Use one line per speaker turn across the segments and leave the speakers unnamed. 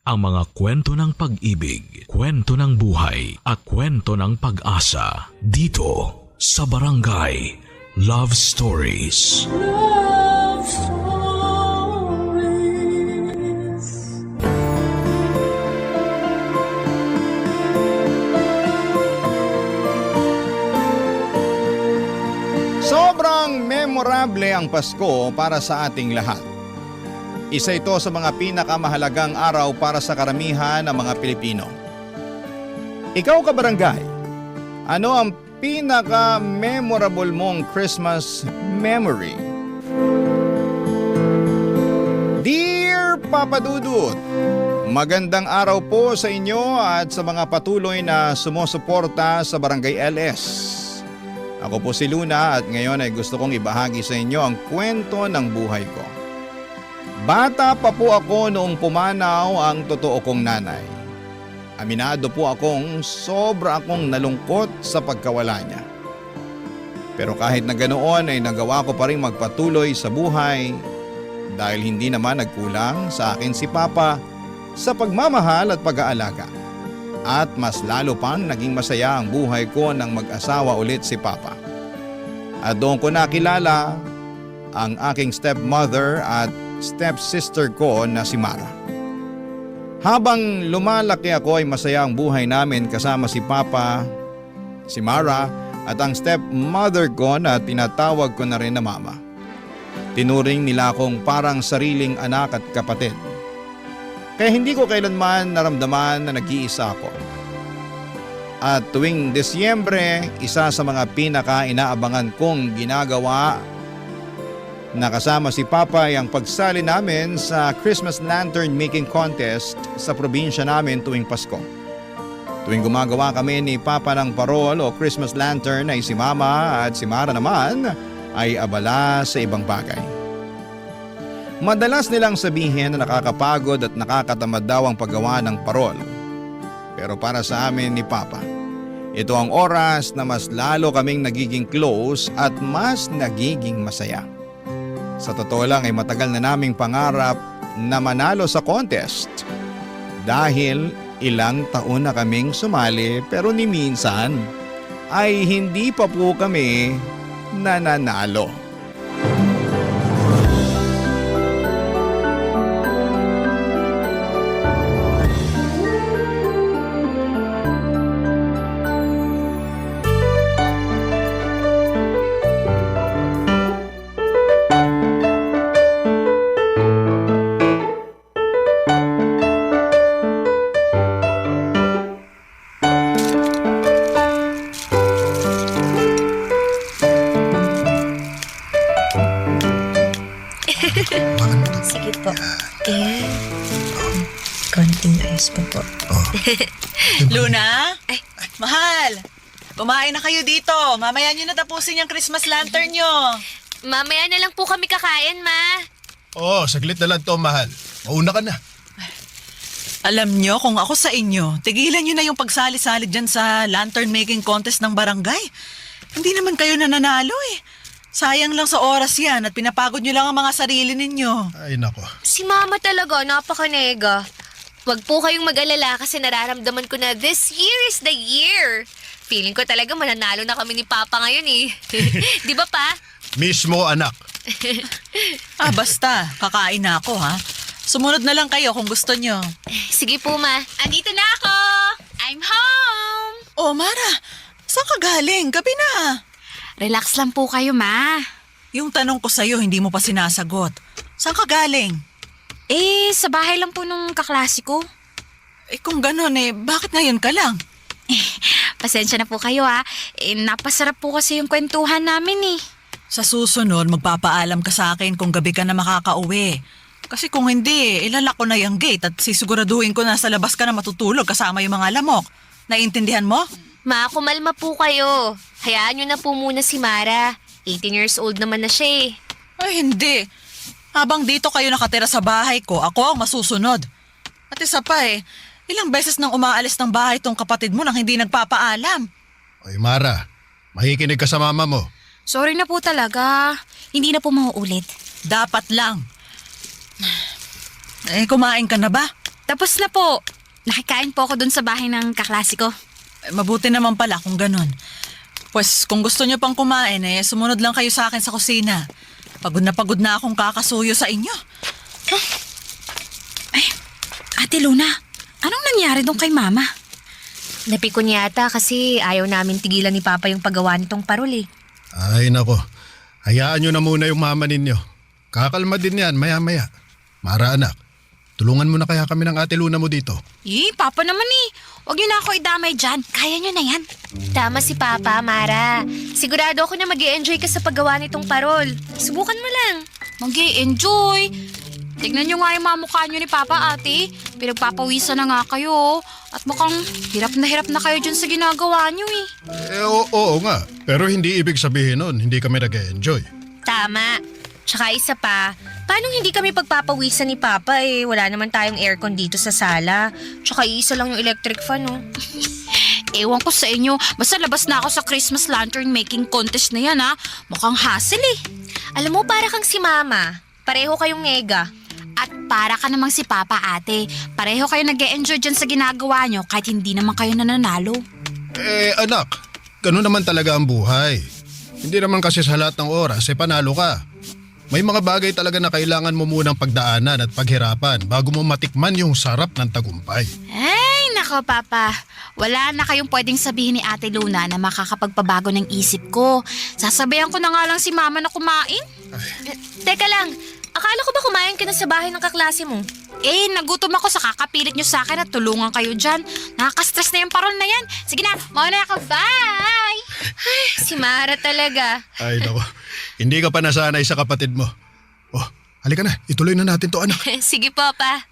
ang mga kwento ng pag-ibig, kwento ng buhay at kwento ng pag-asa dito sa Barangay Love Stories.
Love Stories.
Sobrang memorable ang Pasko para sa ating lahat. Isa ito sa mga pinakamahalagang araw para sa karamihan ng mga Pilipino. Ikaw kabarangay, ano ang pinaka-memorable mong Christmas memory? Dear Papa Dudut, magandang araw po sa inyo at sa mga patuloy na sumusuporta sa Barangay LS. Ako po si Luna at ngayon ay gusto kong ibahagi sa inyo ang kwento ng buhay ko. Bata pa po ako noong pumanaw ang totoo kong nanay. Aminado po sobra akong nalungkot sa pagkawala niya. Pero kahit na ganoon ay nagawa ko pa rin magpatuloy sa buhay dahil hindi naman nagkulang sa akin si Papa sa pagmamahal at pag-aalaga. At mas lalo pang naging masaya ang buhay ko nang mag-asawa ulit si Papa. At doon ko nakilala ang aking stepmother at stepsister ko na si Mara. Habang lumalaki ako ay masaya ang buhay namin kasama si Papa, si Mara at ang stepmother ko na tinatawag ko na rin na Mama. Tinuring nila akong parang sariling anak at kapatid. Kaya hindi ko kailanman naramdaman na nag-iisa ako. At tuwing Disyembre, isa sa mga pinaka-inaabangan kong ginagawa na kasama si Papa ay ang pagsali namin sa Christmas Lantern Making Contest sa probinsya namin tuwing Pasko. Tuwing gumagawa kami ni Papa ng parol o Christmas Lantern ay si Mama at si Mara naman ay abala sa ibang bagay. Madalas nilang sabihin na nakakapagod at nakakatamad daw ang paggawa ng parol. Pero para sa amin ni Papa, ito ang oras na mas lalo kaming nagiging close at mas nagiging masaya. Sa totoo lang ay matagal na naming pangarap na manalo sa contest. Dahil ilang taon na kaming sumali pero ni minsan ay hindi pa po kami nananalo.
Sige po. Ayan. Konting ice pa po.
Luna? Ay, mahal! Kumain na kayo dito. Mamaya nyo natapusin yung Christmas lantern nyo.
Mamaya na lang po kami kakain, Ma.
Oo, saglit na lang to, mahal. Mauna ka na.
Alam nyo, kung ako sa inyo, tigilan nyo na yung pagsali-sali dyan sa lantern making contest ng barangay. Hindi naman kayo nananalo eh. Sayang lang sa oras yan at pinapagod nyo lang ang mga sarili ninyo.
Ay, nako.
Si Mama talaga, napakanega. Huwag po kayong mag-alala kasi nararamdaman ko na this year is the year. Feeling ko talaga mananalo na kami ni Papa ngayon eh. Di ba, Pa?
Mismo, anak.
Basta, kakain na ako ha. Sumunod na lang kayo kung gusto nyo.
Sige po, Ma. Andito na ako! I'm home!
Oh, Mara, saan ka galing? Gabi na.
Relax lang po kayo, Ma.
Yung tanong ko sa'yo, hindi mo pa sinasagot. Saan ka galing?
Sa bahay lang po nung kaklase ko.
Kung gano'n bakit ngayon ka lang?
Pasensya na po kayo ha. Napasarap po kasi yung kwentuhan namin eh.
Sa susunod, magpapaalam ka sa akin kung gabi ka na makakauwi. Kasi kung hindi, ilalak ko na yung gate at sisiguraduhin ko na sa labas ka na matutulog kasama yung mga lamok. Naiintindihan mo?
Ma, kumalma po kayo. Hayaan nyo na po muna si Mara. 18 years old naman na siya eh.
Ay, hindi. Habang dito kayo nakatira sa bahay ko, ako ang masusunod. At isa pa ilang beses nang umaalis ng bahay tong kapatid mo nang hindi nagpapaalam.
Oy, Mara, makikinig ka sa mama mo.
Sorry na po talaga. Hindi na po mauulit.
Dapat lang. Kumain ka na ba?
Tapos na po. Nakikain po ako dun sa bahay ng kaklase ko.
Mabuti naman pala kung ganun. Pues kung gusto niyo pang kumain, sumunod lang kayo sa akin sa kusina. Pagod na akong kakasuyo sa inyo.
Ay, Ate Luna, anong nangyari dun kay Mama?
Napikon yata kasi ayaw namin tigilan ni Papa yung paggawa nitong parol eh.
Ay nako, hayaan nyo na muna yung mama ninyo. Kakalma din yan maya-maya. Mara anak, tulungan mo na kaya kami ng Ate Luna mo dito.
Papa naman Huwag niyo na ako idamay dyan. Kaya niyo na yan.
Tama si Papa, Mara. Sigurado ako na mag-i-enjoy ka sa paggawa nitong parol. Subukan mo lang.
Mag-i-enjoy. Tignan niyo nga yung mamukha niyo ni Papa, ate. Pinagpapawisan na nga kayo. At mukhang hirap na kayo dyan sa ginagawa niyo
Oo nga, pero hindi ibig sabihin nun, hindi kami nag-enjoy.
Tama. Tsaka isa pa, paano hindi kami pagpapawisan ni Papa wala naman tayong aircon dito sa sala. Tsaka iisa lang yung electric fan
Ewan ko sa inyo. Basta labas na ako sa Christmas lantern making contest na yan Mukhang hassle
Alam mo, para kang si Mama. Pareho kayong ngega.
At para ka namang si Papa, ate. Pareho kayo nag-e-enjoy dyan sa ginagawa nyo kahit hindi naman kayo nananalo.
Anak, ganun naman talaga ang buhay. Hindi naman kasi sa lahat ng oras panalo ka. May mga bagay talaga na kailangan mo munang pagdaanan at paghirapan bago mo matikman yung sarap ng tagumpay.
Ay, nako Papa. Wala na kayong pwedeng sabihin ni Ate Luna na makakapagpabago ng isip ko. Sasabayan ko na nga lang si Mama na kumain.
Teka lang, akala ko ba kumain ka na sa bahay ng kaklase mo?
Nagutom ako sa kakapilit nyo sa akin at tulungan kayo dyan. Nakaka-stress na yung parol na yan. Sige na, mauna ako. Bye!
Ay, si Mara talaga.
Ay nako, hindi ka pa nasanay sa kapatid mo. Oh, halika na, ituloy na natin to anak.
Sige po, Pa.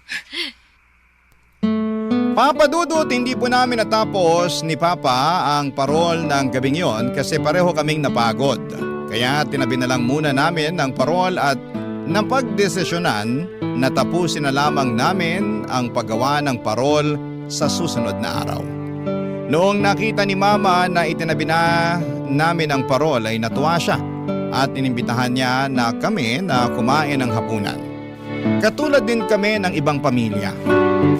Papa Dudut, hindi po namin natapos ni Papa ang parol ng gabing yon kasi pareho kaming napagod. Kaya tinabi na lang muna namin ang parol at napagdesisyonan na tapusin na lamang namin ang paggawa ng parol sa susunod na araw. Noong nakita ni Mama na itinabi na namin ang parol ay natuwa siya at inimbitahan niya na kami na kumain ng hapunan. Katulad din kami ng ibang pamilya.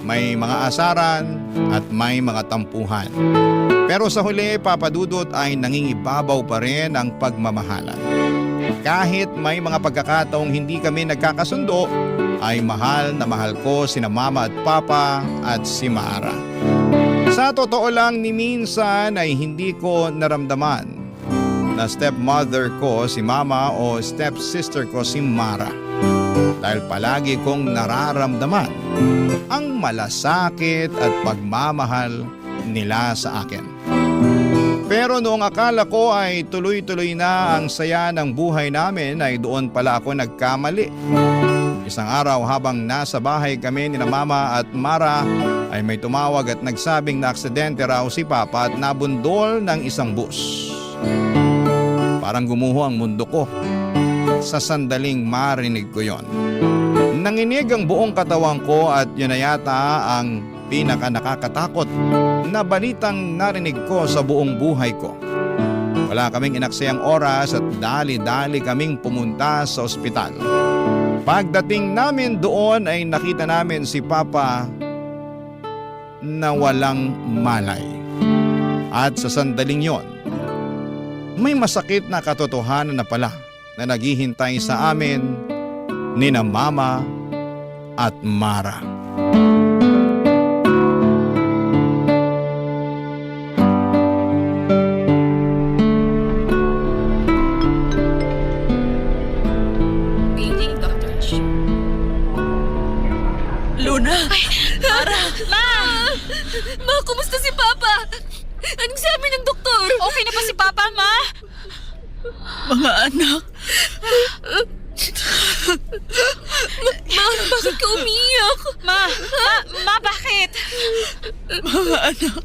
May mga asaran at may mga tampuhan. Pero sa huli, Papa Dudut, ay nangingibabaw pa rin ang pagmamahalan. Kahit may mga pagkakataong hindi kami nagkakasundo, ay mahal na mahal ko sina Mama at Papa at si Mara. Sa totoo lang, ni minsan ay hindi ko naramdaman na stepmother ko si Mama o stepsister ko si Mara. Dahil palagi kong nararamdaman ang malasakit at pagmamahal nila sa akin. Pero noong akala ko ay tuloy-tuloy na ang saya ng buhay namin ay doon pala ako nagkamali. Isang araw habang nasa bahay kami ni Mama at Mara ay may tumawag at nagsabing na aksidente raw si Papa at nabundol ng isang bus. Parang gumuho ang mundo ko. Sa sandaling marinig ko yon. Nanginig ang buong katawan ko at yun na yata ang pinaka nakakatakot na balitang narinig ko sa buong buhay ko. Wala kaming inaksayang oras at dali-dali kaming pumunta sa ospital. Pagdating namin doon ay nakita namin si Papa na walang malay. At sa sandaling yon, may masakit na katotohanan na pala na naghihintay sa amin nina Mama at Mara.
Luna! Mara!
Ma, kumusta si Papa? Anong sabi ng doktor?
Okay na ba si Papa, Ma?
Mga anak!
Ma, bakit ka umiyak?
Ma, bakit?
Mga anak!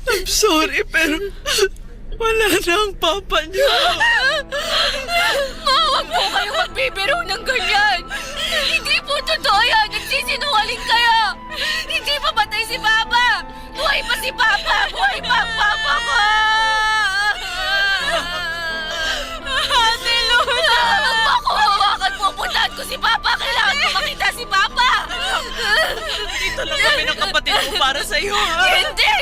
I'm sorry, pero wala na ang papa niyo.
Ma, huwag po kayong magbibiro ng ganyan. Hindi po totoo yan. Nagsisinungaling kayo. Hindi pa patay si Papa. Buhay pa si Papa. Buhay pa ang Papa ko. Ate Luna! Huwag po ako hawakan. Pupuntahan ko si Papa. Kailangan ko makita si Papa.
ng kapatid mo para sa'yo, ha?
Hindi!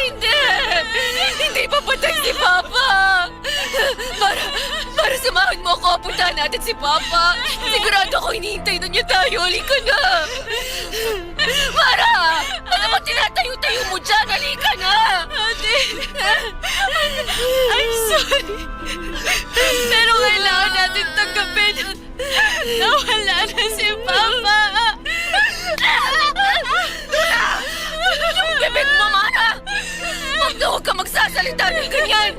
Hindi papatay si Papa! Para samahan mo ako, puntahan natin si Papa. Sigurado ako hinihintay na niya tayo. Halika na! Mara! Ano ba tinatayo-tayo mo dyan? Halika na! Ate! I'm sorry. Pero kailangan natin tanggapin na wala na si Papa. Yung bibig mo, Mara! Huwag ka magsasalita ng ganyan!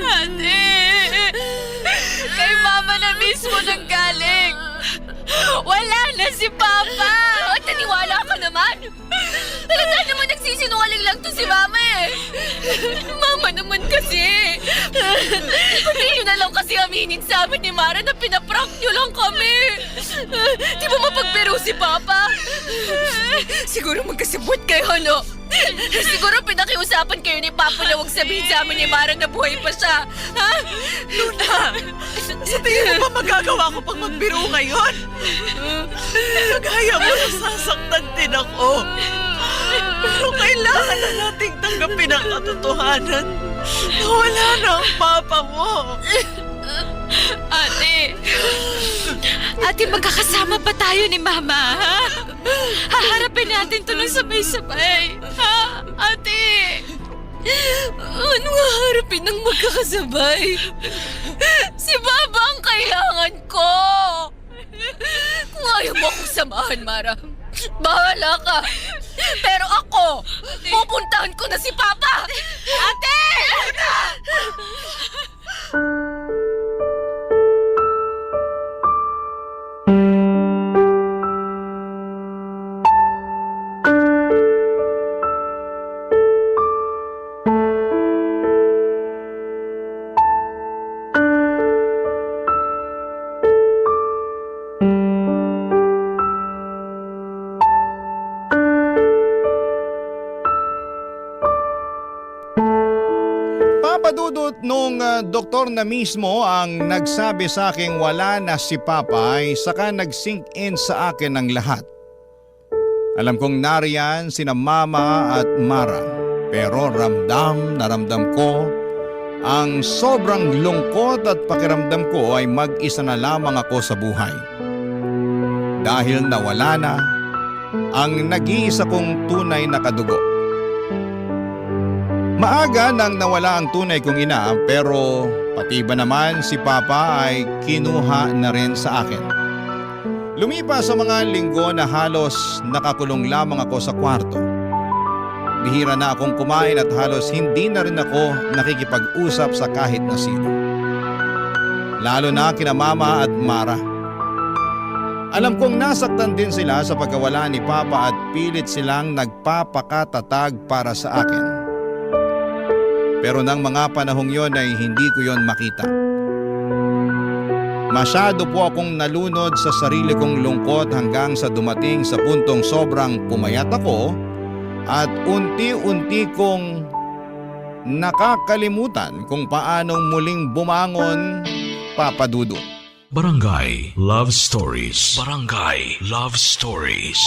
Ate! Kay Mama na mismo nanggaling! Wala na si Papa! At naniwala ka naman! Halata naman nagsisinungaling lang to si Mama eh! Mama naman kasi! Pati nyo na lang kasi aminin sa amin ni Mara na pinaprank nyo lang kami! Di ba mapagbiro si Papa? Siguro magkasibot kayo, no? Siguro pinakiusapan kayo ni Papa na huwag sabihin sa amin ni Mara na buhay pa siya. Ha?
Luna! Sa tingin mo ba magagawa ko pang magbiro ngayon? Kagaya mo, nasasaktan din ako. Pero kailangan na nating tanggapin ang katotohanan na wala na ang papa mo.
Ate, magkakasama pa tayo ni Mama, ha? Haharapin natin ito ng sabay-sabay. Ha, ate?
Ano haharapin ng magkakasabay? Si Baba ang kailangan ko! Kung ayaw mo akong samahan, Mara, bahala ka! Pero ako, pupuntahan ko na si Papa! Ate!
Papadudot nung doktor na mismo ang nagsabi sa aking wala na si Papa ay saka nag-sink in sa akin ang lahat. Alam kong nariyan sina Mama at Mara, pero ramdam na ramdam ko ang sobrang lungkot at pakiramdam ko ay mag-isa na lamang ako sa buhay. Dahil nawala na ang nag-iisa kong tunay na kadugo. Maaga nang nawala ang tunay kong ina pero pati ba naman si Papa ay kinuha na rin sa akin. Lumipas sa mga linggo na halos nakakulong lamang ako sa kwarto. Bihira na akong kumain at halos hindi na rin ako nakikipag-usap sa kahit na sino. Lalo na kina Mama at Mara. Alam kong nasaktan din sila sa pagkawala ni Papa at pilit silang nagpapakatatag para sa akin. Pero nang mga panahong yon ay hindi ko yon makita. Masyado po akong nalunod sa sarili kong lungkot hanggang sa dumating sa puntong sobrang pumayat ako at unti-unti kong nakakalimutan kung paanong muling bumangon, Papa Dudut.
Barangay Love Stories. Barangay Love Stories.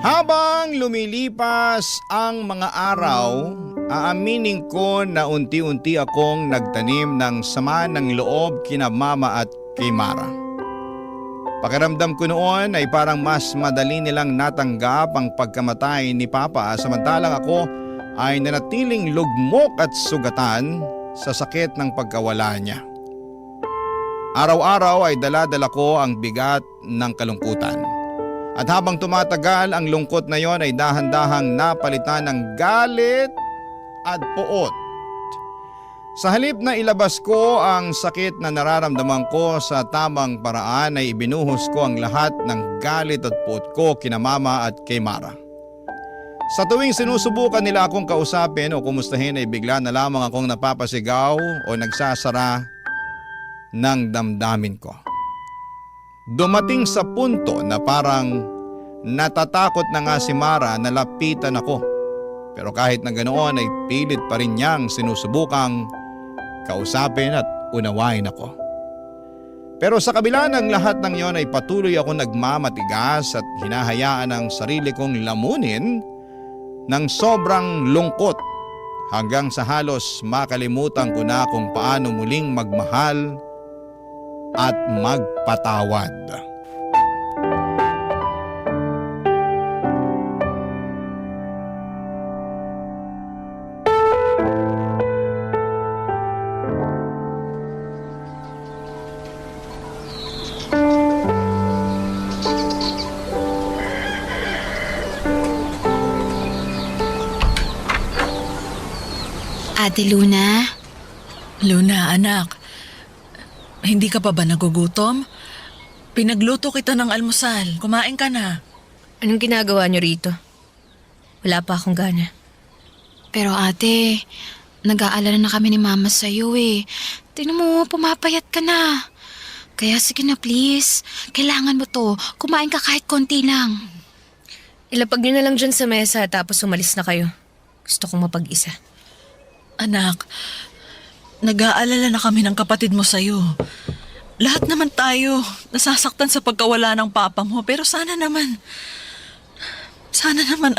Habang lumilipas ang mga araw, aaminin ko na unti-unti akong nagtanim ng sama ng loob kina Mama at kay Mara. Pakiramdam ko noon ay parang mas madali nilang natanggap ang pagkamatay ni Papa samantalang ako ay nanatiling lugmok at sugatan sa sakit ng pagkawala niya. Araw-araw ay dala-dala ko ang bigat ng kalungkutan. At habang tumatagal, ang lungkot na yon ay dahan-dahang napalitan ng galit at puot. Sa halip na ilabas ko ang sakit na nararamdaman ko sa tamang paraan ay ibinuhos ko ang lahat ng galit at puot ko kina Mama at kay Mara. Sa tuwing sinusubukan nila akong kausapin o kumustahin ay bigla na lamang akong napapasigaw o nagsasara ng damdamin ko. Dumating sa punto na parang natatakot na nga si Mara na lapitan ako. Pero kahit na ganoon ay pilit pa rin niyang sinusubukang kausapin at unawain ako. Pero sa kabila ng lahat ng yon ay patuloy ako nagmamatigas at hinahayaan ang sarili kong lamunin ng sobrang lungkot hanggang sa halos makalimutan ko na kung paano muling magmahal at magpatawad.
Ate Luna?
Luna, anak. Hindi ka pa ba nagugutom? Pinagluto kita ng almusal. Kumain ka na.
Anong ginagawa niyo rito? Wala pa akong gana.
Pero ate, nag-aalala na kami ni Mama sa'yo eh. Tingnan mo, pumapayat ka na. Kaya sige na please, kailangan mo to. Kumain ka kahit konti lang.
Ilapag niyo na lang dyan sa mesa tapos umalis na kayo. Gusto kong mapag-isa.
Anak, nag-aalala na kami ng kapatid mo sa'yo. Lahat naman tayo nasasaktan sa pagkawala ng papa mo. Pero sana naman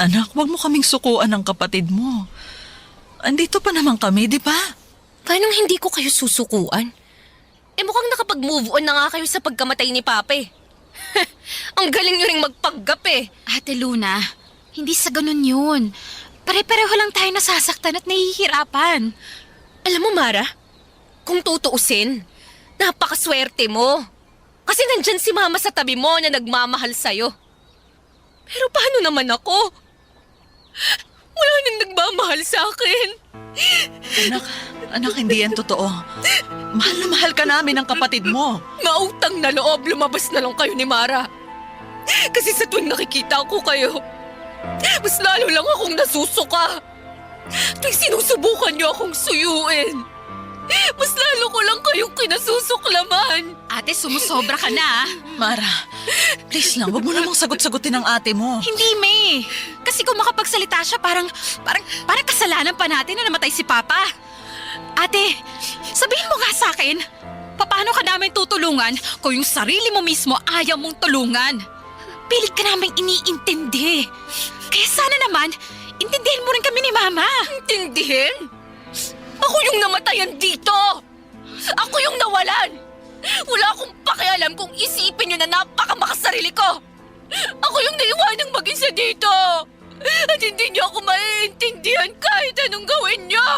anak, wag mo kaming sukuan ng kapatid mo. Andito pa naman kami, di ba?
Paano hindi ko kayo susukuan? Mukhang nakapag-move on na nga kayo sa pagkamatay ni Pape. Ang galing nyo ring magpaggap eh.
Ate Luna, hindi sa ganun yun. Pare-pareho lang tayo nasasaktan at nahihirapan.
Alam mo, Mara, kung tutuusin, napakaswerte mo. Kasi nandyan si Mama sa tabi mo na nagmamahal sa'yo. Pero paano naman ako? Wala nang nagmamahal sa akin.
Anak, hindi yan totoo. Mahal na mahal ka namin ng kapatid mo.
Mautang na loob, lumabas na lang kayo ni Mara. Kasi sa tuwing nakikita ko kayo, mas lalo lang akong nasusuka. Tuwing sinusubukan niyo akong suyuin, mas lalo ko lang kayong kinasusuklaman.
Ate, sumusobra ka na.
Mara, please lang, wag mo namang sagot-sagutin ang ate mo.
Hindi, May. Kasi kung makapagsalita siya, parang kasalanan pa natin na namatay si Papa. Ate, sabihin mo nga sa akin, paano ka namin tutulungan kung yung sarili mo mismo ayaw mong tulungan? Pilit ka namin iniintindi. Kaya sana naman, intindihin mo rin kami ni Mama.
Intindihin? Ako yung namatayan dito! Ako yung nawalan! Wala akong pakialam kung isipin nyo na napakamakasarili ko! Ako yung naiwanang mag-isa dito! At hindi nyo ako maiintindihan kahit anong gawin nyo!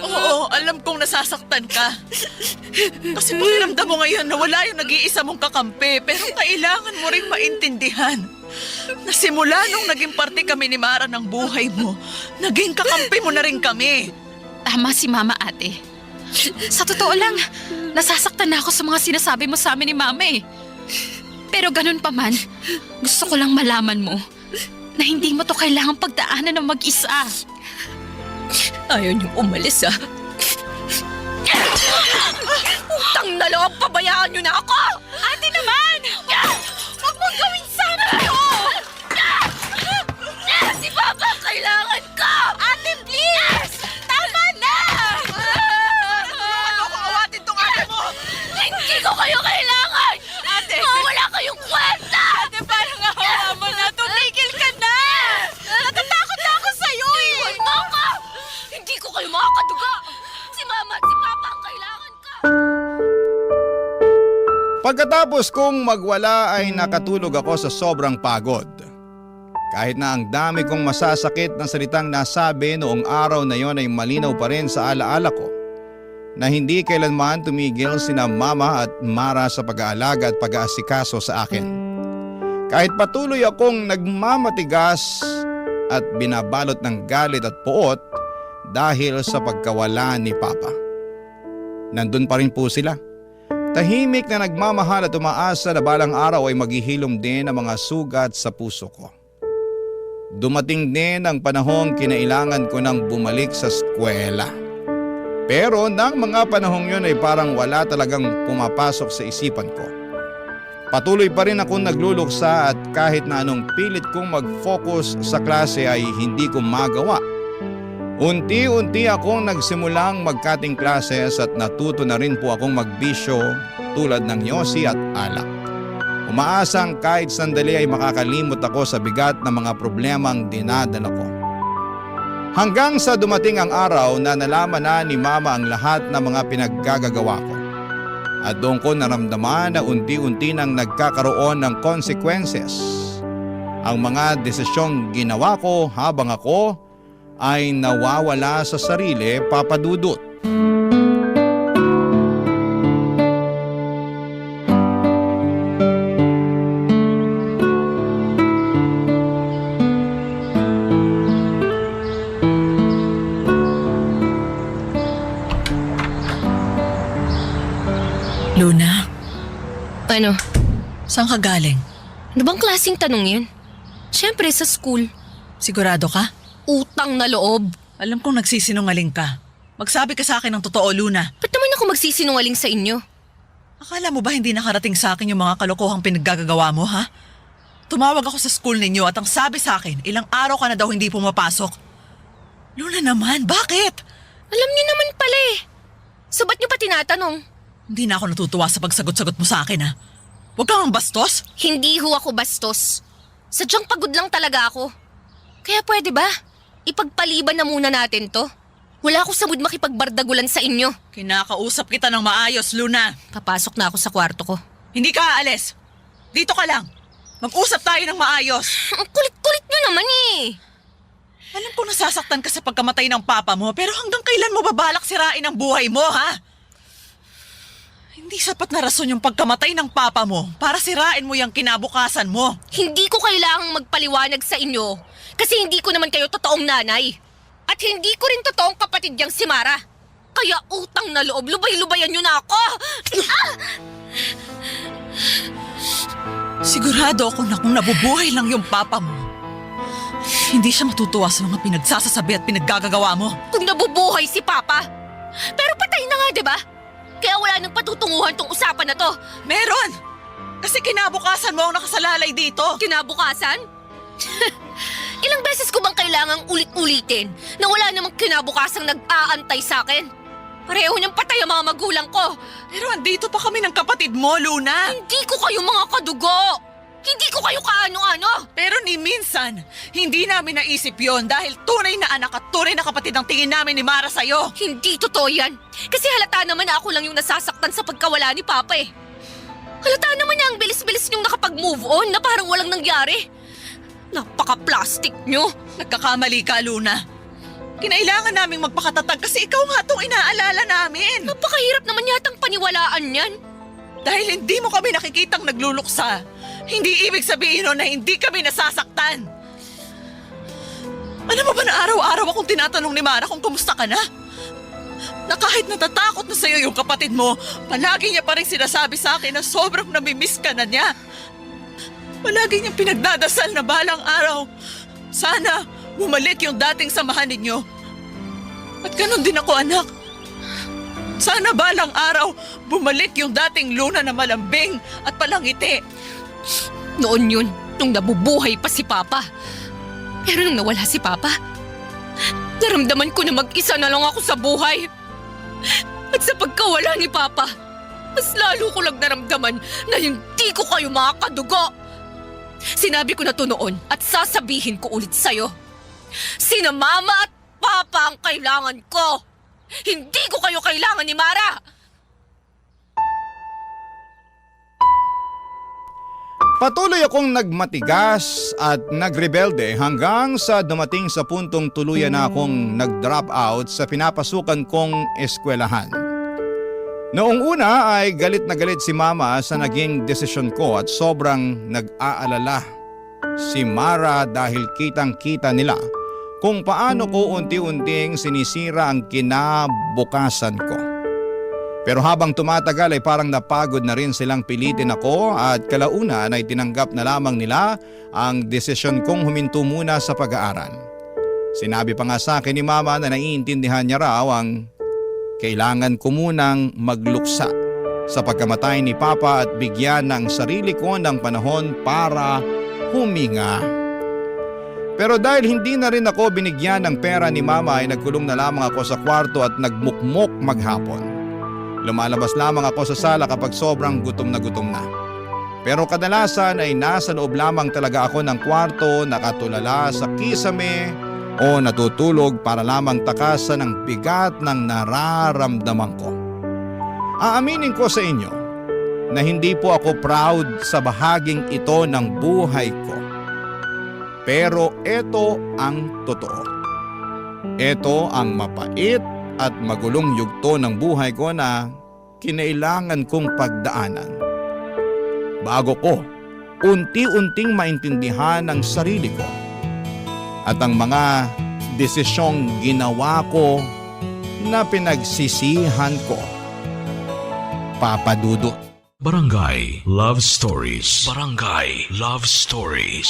Oo, alam kong nasasaktan ka. Kasi pakiramdam mo ngayon na wala yung nag-iisa mong kakampi. Pero kailangan mo rin maintindihan na simula nung naging parte kami ni Mara ng buhay mo, naging kakampi mo na rin kami.
Tama si Mama, ate. Sa totoo lang, nasasaktan na ako sa mga sinasabi mo sa amin ni Mama eh. Pero ganun pa man, gusto ko lang malaman mo na hindi mo to kailangang pagdaanan ng mag-isa.
Ayaw niyong umalis ah. Utang na loob, pabayaan niyo na ako!
Ate naman! Huwag mong gawin sana ito!
Si Papa, kailangan ka!
Ate, please! Tama na!
Ano kung awatin tong ate mo?
Hindi ko kayo kailangan!
Ate!
Wala kayong kwenta!
Ate, parang awa mo na. Tumigil ka na! Natatakot na ako sa'yo eh!
Iwan mo ako! Hindi ko kayo makakaduga! Si Mama at si Papa ang kailangan ka!
Pagkatapos kong magwala ay nakatulog ako sa sobrang pagod. Kahit na ang dami kong masasakit na salitang nasabi noong araw na yon ay malinaw pa rin sa alaala ko na hindi kailanman tumigil sina Mama at Mara sa pag-aalaga at pag-aasikaso sa akin. Kahit patuloy akong nagmamatigas at binabalot ng galit at puot dahil sa pagkawala ni Papa. Nandun pa rin po sila. Tahimik na nagmamahal at umaasa na balang araw ay maghihilom din ang mga sugat sa puso ko. Dumating din ang panahong kinailangan ko nang bumalik sa eskwela. Pero nang mga panahong yun ay parang wala talagang pumapasok sa isipan ko. Patuloy pa rin akong nagluluksa at kahit na anong pilit kong mag-focus sa klase ay hindi ko magawa. Unti-unti akong nagsimulang magkating classes at natuto na rin po akong magbisyo tulad ng yosi at alak. Umaasang kahit sandali ay makakalimot ako sa bigat ng mga problemang dinadala ko. Hanggang sa dumating ang araw na nalaman na ni Mama ang lahat ng mga pinaggagawa ko. At doon ko naramdaman na unti-unti nang nagkakaroon ng consequences ang mga desisyong ginawa ko habang ako ay nawawala sa sarili, Papa Dudut.
Luna,
Ano?
saan ka galing?
Ano bang klaseng tanong yun? Siyempre sa school.
Sigurado ka?
Utang na loob.
Alam kong nagsisinungaling ka. Magsabi ka sa akin ng totoo, Luna.
Ba't naman ako magsisinungaling sa inyo?
Akala mo ba hindi nakarating sa akin yung mga kalokohang pinaggagawa mo, ha? Tumawag ako sa school ninyo at ang sabi sa akin, ilang araw ka na daw hindi pumapasok. Luna naman, bakit?
Alam niyo naman pala eh. So ba't niyo pa tinatanong?
Hindi na ako natutuwa sa pagsagot-sagot mo sa akin, ha? Huwag kang ang bastos.
Hindi ho ako bastos. Sadyang pagod lang talaga ako. Kaya pwede ba? Ipagpaliban na muna natin to. Wala ako sa mood makipagbardagulan sa inyo.
Kinakausap kita ng maayos, Luna.
Papasok na ako sa kwarto ko.
Hindi ka aalis. Dito ka lang. Mag-usap tayo ng maayos.
Ang kulit-kulit niyo naman eh.
Alam ko nasasaktan ka sa pagkamatay ng papa mo, pero hanggang kailan mo babalak sirain ang buhay mo, ha? Hindi sapat na rason yung pagkamatay ng papa mo para sirain mo yung kinabukasan mo.
Hindi ko kailangang magpaliwanag sa inyo kasi hindi ko naman kayo totoong nanay. At hindi ko rin totoong kapatid yang si Mara. Kaya utang na loob, lubay-lubayan niyo na ako. Ah!
Sigurado ako na kung nabubuhay lang yung papa mo, hindi siya matutuwa sa mga pinagsasasabi at pinaggagawa mo.
Kung nabubuhay si Papa. Pero patay na nga, di ba? Kaya wala nang patutunguhan tong usapan na to.
Meron! Kasi kinabukasan mo ang nakasalalay dito.
Kinabukasan? Ilang beses ko bang kailangang ulit-ulitin na wala namang kinabukasang nag-aantay sa akin? Pareho niyang patay ang mga magulang ko.
Pero andito pa kami ng kapatid mo, Luna.
Hindi ko kayo mga kadugo. Hindi ko kayo kaano-ano.
Pero ni minsan, hindi namin naisip yon dahil tunay na anak at tunay na kapatid ang tingin namin ni Mara sa'yo.
Hindi totoo yan. Kasi halata naman na ako lang yung nasasaktan sa pagkawala ni Papa eh. Halata naman na ang bilis-bilis niyong nakapag-move on na parang walang nangyari. Napaka-plastic niyo.
Nagkakamali ka, Luna. Kinailangan naming magpakatatag kasi ikaw nga itong inaalala namin.
Napakahirap naman yatang paniwalaan yan.
Dahil hindi mo kami nakikitang nagluluksa, hindi ibig sabihin nun na hindi kami nasasaktan. Alam mo ba na araw-araw akong tinatanong ni Mara kung kumusta ka na? Na kahit natatakot na sa'yo yung kapatid mo, palagi niya pa rin sinasabi sa akin na sobrang namimiss ka na niya. Palagi niyang pinagdadasal na balang araw. Sana bumalik yung dating samahan ninyo. At ganun din ako, anak. Sana balang araw bumalik yung dating Luna na malambing at palangiti.
Noon yun, nung nabubuhay pa si Papa. Pero nung nawala si Papa, naramdaman ko na mag-isa na lang ako sa buhay. At sa pagkawala ni Papa, mas lalo ko lang naramdaman na hindi ko kayo makakadugo. Sinabi ko na to noon at sasabihin ko ulit sa'yo. Sina Mama at Papa ang kailangan ko. Hindi ko kayo kailangan ni Mara!
Patuloy akong nagmatigas at nagrebelde hanggang sa dumating sa puntong tuluyan na akong nag-drop out sa pinapasukan kong eskwelahan. Noong una ay galit na galit si Mama sa naging desisyon ko at sobrang nag-aalala si Mara dahil kitang-kita nila kung paano ko unti-unting sinisira ang kinabukasan ko. Pero habang tumatagal ay parang napagod na rin silang pilitin ako at kalaunan ay tinanggap na lamang nila ang desisyon kong huminto muna sa pag-aaral. Sinabi pa nga sa akin ni Mama na naiintindihan niya raw ang kailangan ko munang magluksa sa pagkamatay ni Papa at bigyan ng sarili ko ng panahon para huminga. Pero dahil hindi na rin ako binigyan ng pera ni mama ay nagkulong na lamang ako sa kwarto at nagmukmok maghapon. Lumalabas lamang ako sa sala kapag sobrang gutom na gutom na. Pero kadalasan ay nasa loob lamang talaga ako ng kwarto, nakatulala sa kisame o natutulog para lamang takasan ng bigat ng nararamdaman ko. Aaminin ko sa inyo na hindi po ako proud sa bahaging ito ng buhay ko. Pero ito ang totoo. Ito ang mapait at magulong yugto ng buhay ko na kinailangan kong pagdaanan. Bago ko unti-unting maintindihan ang sarili ko at ang mga desisyong ginawa ko na pinagsisihan ko. Papa Dudut.
Barangay Love Stories. Barangay Love Stories.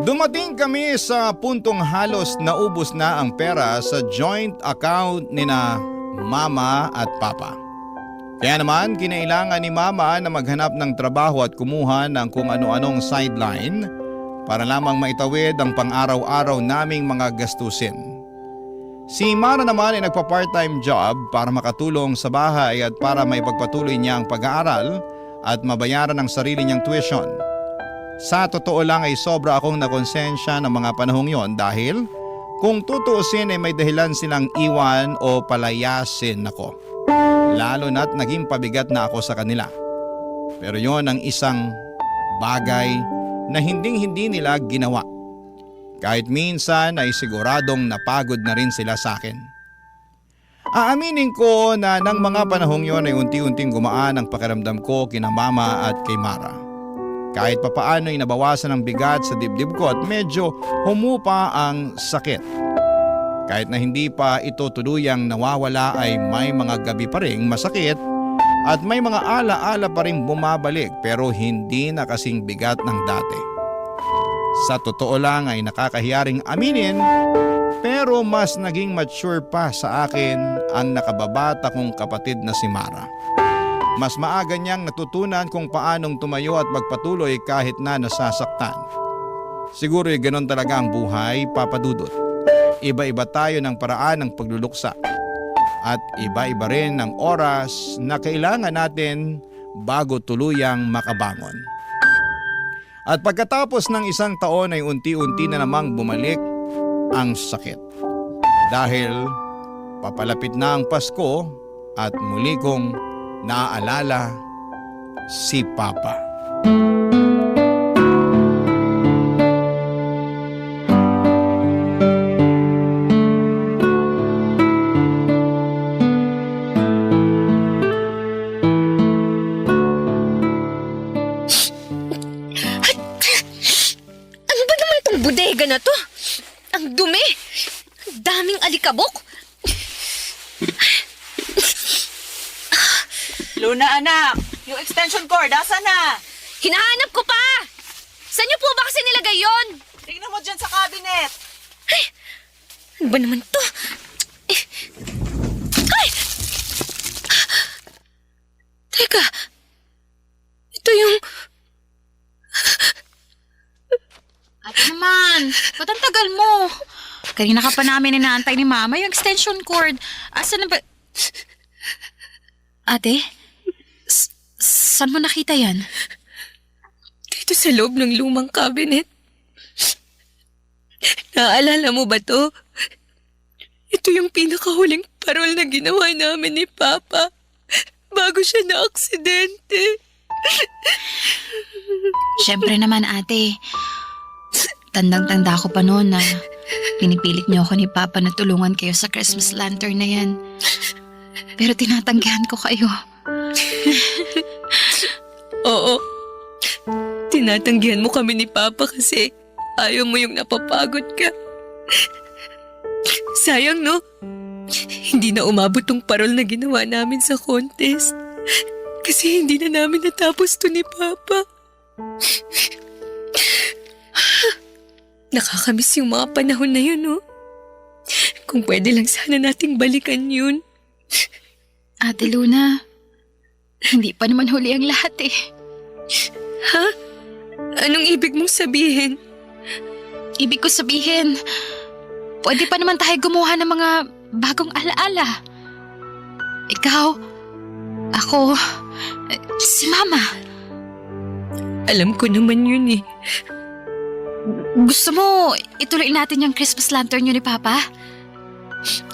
Dumating kami sa puntong halos naubos na ang pera sa joint account nina mama at papa. Kaya naman kinailangan ni mama na maghanap ng trabaho at kumuha ng kung ano-anong sideline para lamang maitawid ang pang-araw-araw naming mga gastusin. Si Mara naman ay nagpa-part-time job para makatulong sa bahay at para may pagpatuloy niya ang pag-aaral at mabayaran ang sarili niyang tuition. Sa totoo lang ay sobra akong nakonsensya ng mga panahong yon dahil kung tutuusin ay may dahilan silang iwan o palayasin ako. Lalo na't naging pabigat na ako sa kanila. Pero yon ang isang bagay na hinding-hindi nila ginawa. Kahit minsan ay siguradong napagod na rin sila sa akin. Aaminin ko na nang mga panahong yon ay unti-unting gumaan ang pakiramdam ko kina mama at kay Mara. Kahit papaano ay nabawasan ang bigat sa dibdib ko at medyo humupa ang sakit. Kahit na hindi pa ito tuluyang nawawala ay may mga gabi pa ring masakit at may mga ala-ala pa rin bumabalik pero hindi na kasing bigat ng dati. Sa totoo lang ay nakakahiyaring aminin pero mas naging mature pa sa akin ang nakababata kong kapatid na si Mara. Mas maaga niyang natutunan kung paanong tumayo at magpatuloy kahit na nasasaktan. Siguro ay ganon talaga ang buhay, Papa Dudut. Iba-iba tayo ng paraan ng pagluluksa. At iba-iba rin ang oras na kailangan natin bago tuluyang makabangon. At pagkatapos ng isang taon ay unti-unti na namang bumalik ang sakit. Dahil papalapit na ang Pasko at muli kong naaalala si Papa.
Ano ba naman itong bodega na to? Ang dumi! Ang daming alikabok!
Luna anak, yung extension cord, asa na?
Hinahanap ko pa! Saan niyo po ba kasi nilagay yon?
Tingnan mo dyan sa cabinet.
Ano ba naman to? Ay! Teka, ito yung...
Ate naman, ba't ang tagal mo? Kanina ka pa namin inaantay ni Mama yung extension cord. Asa na ba... Ate? Saan mo nakita yan?
Dito sa loob ng lumang cabinet. Naalala mo ba to? Ito yung pinakahuling parol na ginawa namin ni Papa bago siya na-aksidente.
Siyempre naman ate. Tandang-tanda ko pa noon na pinipilit niyo ako ni Papa na tulungan kayo sa Christmas lantern na yan. Pero tinatanggihan ko kayo.
Oo. Tinatanggihan mo kami ni Papa kasi ayaw mo yung napapagod ka. Sayang, no? Hindi na umabot tong parol na ginawa namin sa contest. Kasi hindi na namin natapos to ni Papa. Nakakamiss yung mga panahon na yun, no? Kung pwede lang sana nating balikan yun.
Ate Luna, hindi pa naman huli ang lahat eh.
Anong ibig mong sabihin?
Ibig ko sabihin, pwede pa naman tayo gumawa ng mga bagong alaala. Ikaw, ako, si Mama.
Alam ko naman yun eh.
Gusto mo ituloy natin yung Christmas lantern yun ni Papa?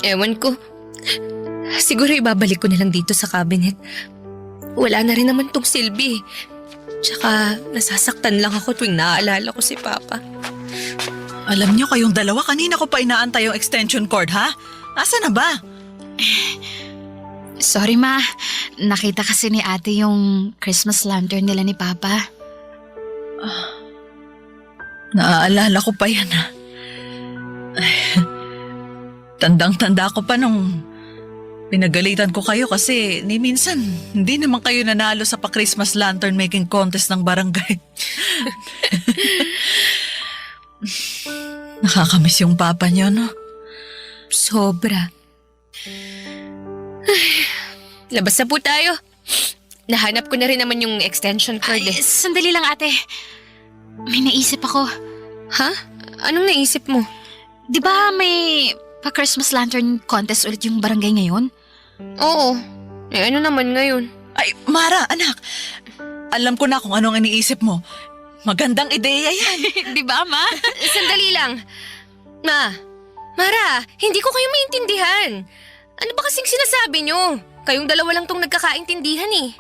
Ewan ko. Siguro ibabalik ko na lang dito sa cabinet. Wala na rin naman tong silbi. Tsaka nasasaktan lang ako tuwing naaalala ko si Papa.
Alam niyo kayong dalawa, kanina ko pa inaantay yung extension cord, ha? Asa na ba?
Sorry Ma, nakita kasi ni ate yung Christmas lantern nila ni Papa.
Naaalala ko pa yan, ha? Tandang-tanda ko pa nung pinagalitan ko kayo kasi ni minsan hindi naman kayo nanalo sa pa-Christmas lantern making contest ng barangay. Nakakamiss yung papa niyo, no?
Sobra. Ay, labas na po tayo. Nahanap ko na rin naman yung extension cord
Ay,
eh.
sandali lang ate. May naisip ako.
Ha? Anong naisip mo?
Di ba may pa-Christmas lantern contest ulit yung barangay ngayon?
Oo. Eh ano naman ngayon?
Ay, Mara, anak. Alam ko na kung anong iniisip mo. Magandang ideya yan.
Di ba, Ma?
Sandali lang. Mara, hindi ko kayo maintindihan. Ano ba kasing sinasabi nyo? Kayong dalawa lang tong nagkakaintindihan eh.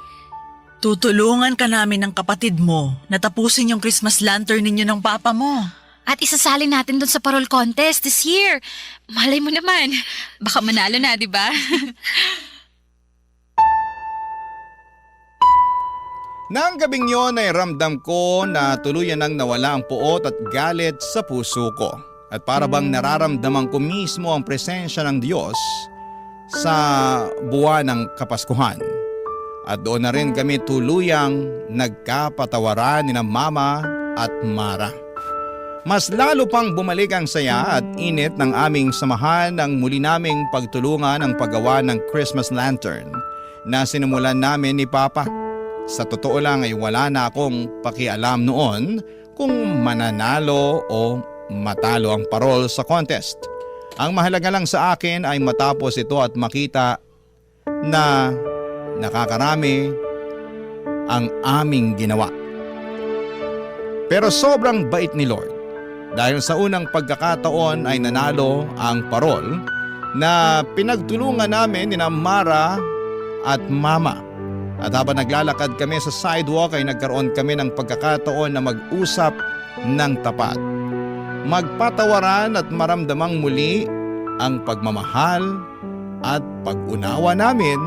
Tutulungan ka namin ng kapatid mo na tapusin yung Christmas lantern ninyo ng papa mo.
At isasali natin doon sa parol contest this year. Malay mo naman. Baka manalo na, di ba?
Nang gabing yon ay ramdam ko na tuluyan nang nawala ang puot at galit sa puso ko. At para bang nararamdaman ko mismo ang presensya ng Diyos sa buwan ng Kapaskuhan. At doon na rin kami tuluyang nagkapatawaran ni na Mama at Mara. Mas lalo pang bumalik ang saya at init ng aming samahan ng muli naming pagtulungan ang paggawa ng Christmas lantern na sinimulan namin ni Papa. Sa totoo lang ay wala na akong pakialam noon kung mananalo o matalo ang parol sa contest. Ang mahalaga lang sa akin ay matapos ito at makita na nakakarami ang aming ginawa. Pero sobrang bait ni Lord. Dahil sa unang pagkakataon ay nanalo ang parol na pinagtulungan namin ni Mara at Mama. At habang naglalakad kami sa sidewalk ay nagkaroon kami ng pagkakataon na mag-usap ng tapat. Magpatawaran at maramdamang muli ang pagmamahal at pag-unawa namin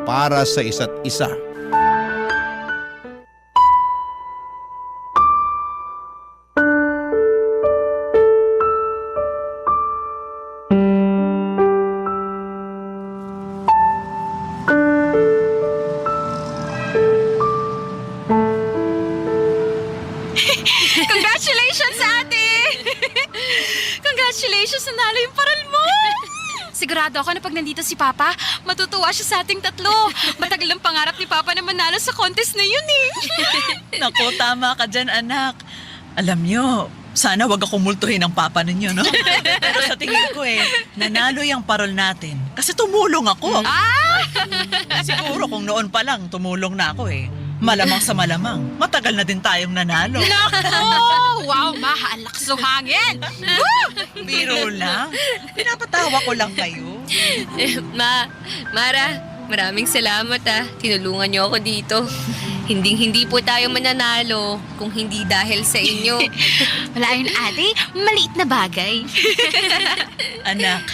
para sa isa't isa.
Congratulations, ate! Congratulations, nanalo yung parol mo! Sigurado ako na pag nandito si Papa, matutuwa siya sa ating tatlo. Matagal ang pangarap ni Papa na manalo sa contest na yun eh.
Naku, tama ka dyan, anak. Alam nyo, sana wag akong multuhin ng papa ninyo, no? Pero sa tingin ko nanalo yung parol natin. Kasi tumulong ako. Siguro kung noon pa lang, tumulong na ako Malamang sa malamang, matagal na din tayong nanalo.
Nako! Wow, Ma, ang lakas ng hangin!
Biro lang. Pinapatawa ko lang kayo.
Mara, maraming salamat Tinulungan niyo ako dito. Hindi po tayo mananalo kung hindi dahil sa inyo.
Wala yun, ate. Maliit na bagay.
Anak,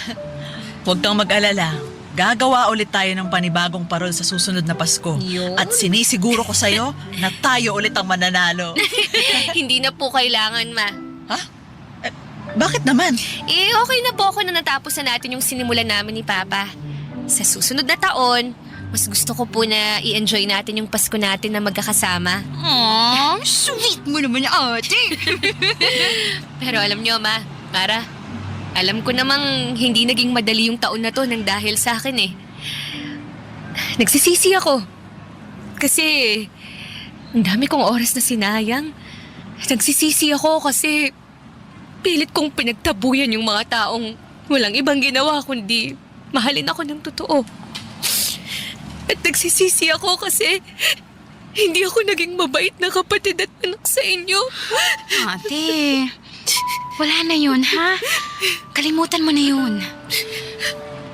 huwag kang mag-alala. Gagawa ulit tayo ng panibagong parol sa susunod na Pasko.
Yun.
At sinisiguro ko sa'yo na tayo ulit ang mananalo.
Hindi na po kailangan, Ma.
Ha? Bakit naman?
Okay na po ako na natapos na natin yung sinimulan namin ni Papa. Sa susunod na taon, mas gusto ko po na i-enjoy natin yung Pasko natin na magkakasama.
Aww, sweet mo naman, ate.
Pero alam niyo, Mara, alam ko namang hindi naging madali yung taon na to nang dahil sa akin Nagsisisi ako. Kasi Ang dami kong oras na sinayang. Nagsisisi ako kasi pilit kong pinagtabuyan yung mga taong walang ibang ginawa kundi mahalin ako ng totoo. At nagsisisi ako kasi hindi ako naging mabait na kapatid at anak sa inyo.
Ate, wala na yun, ha? Kalimutan mo na yun.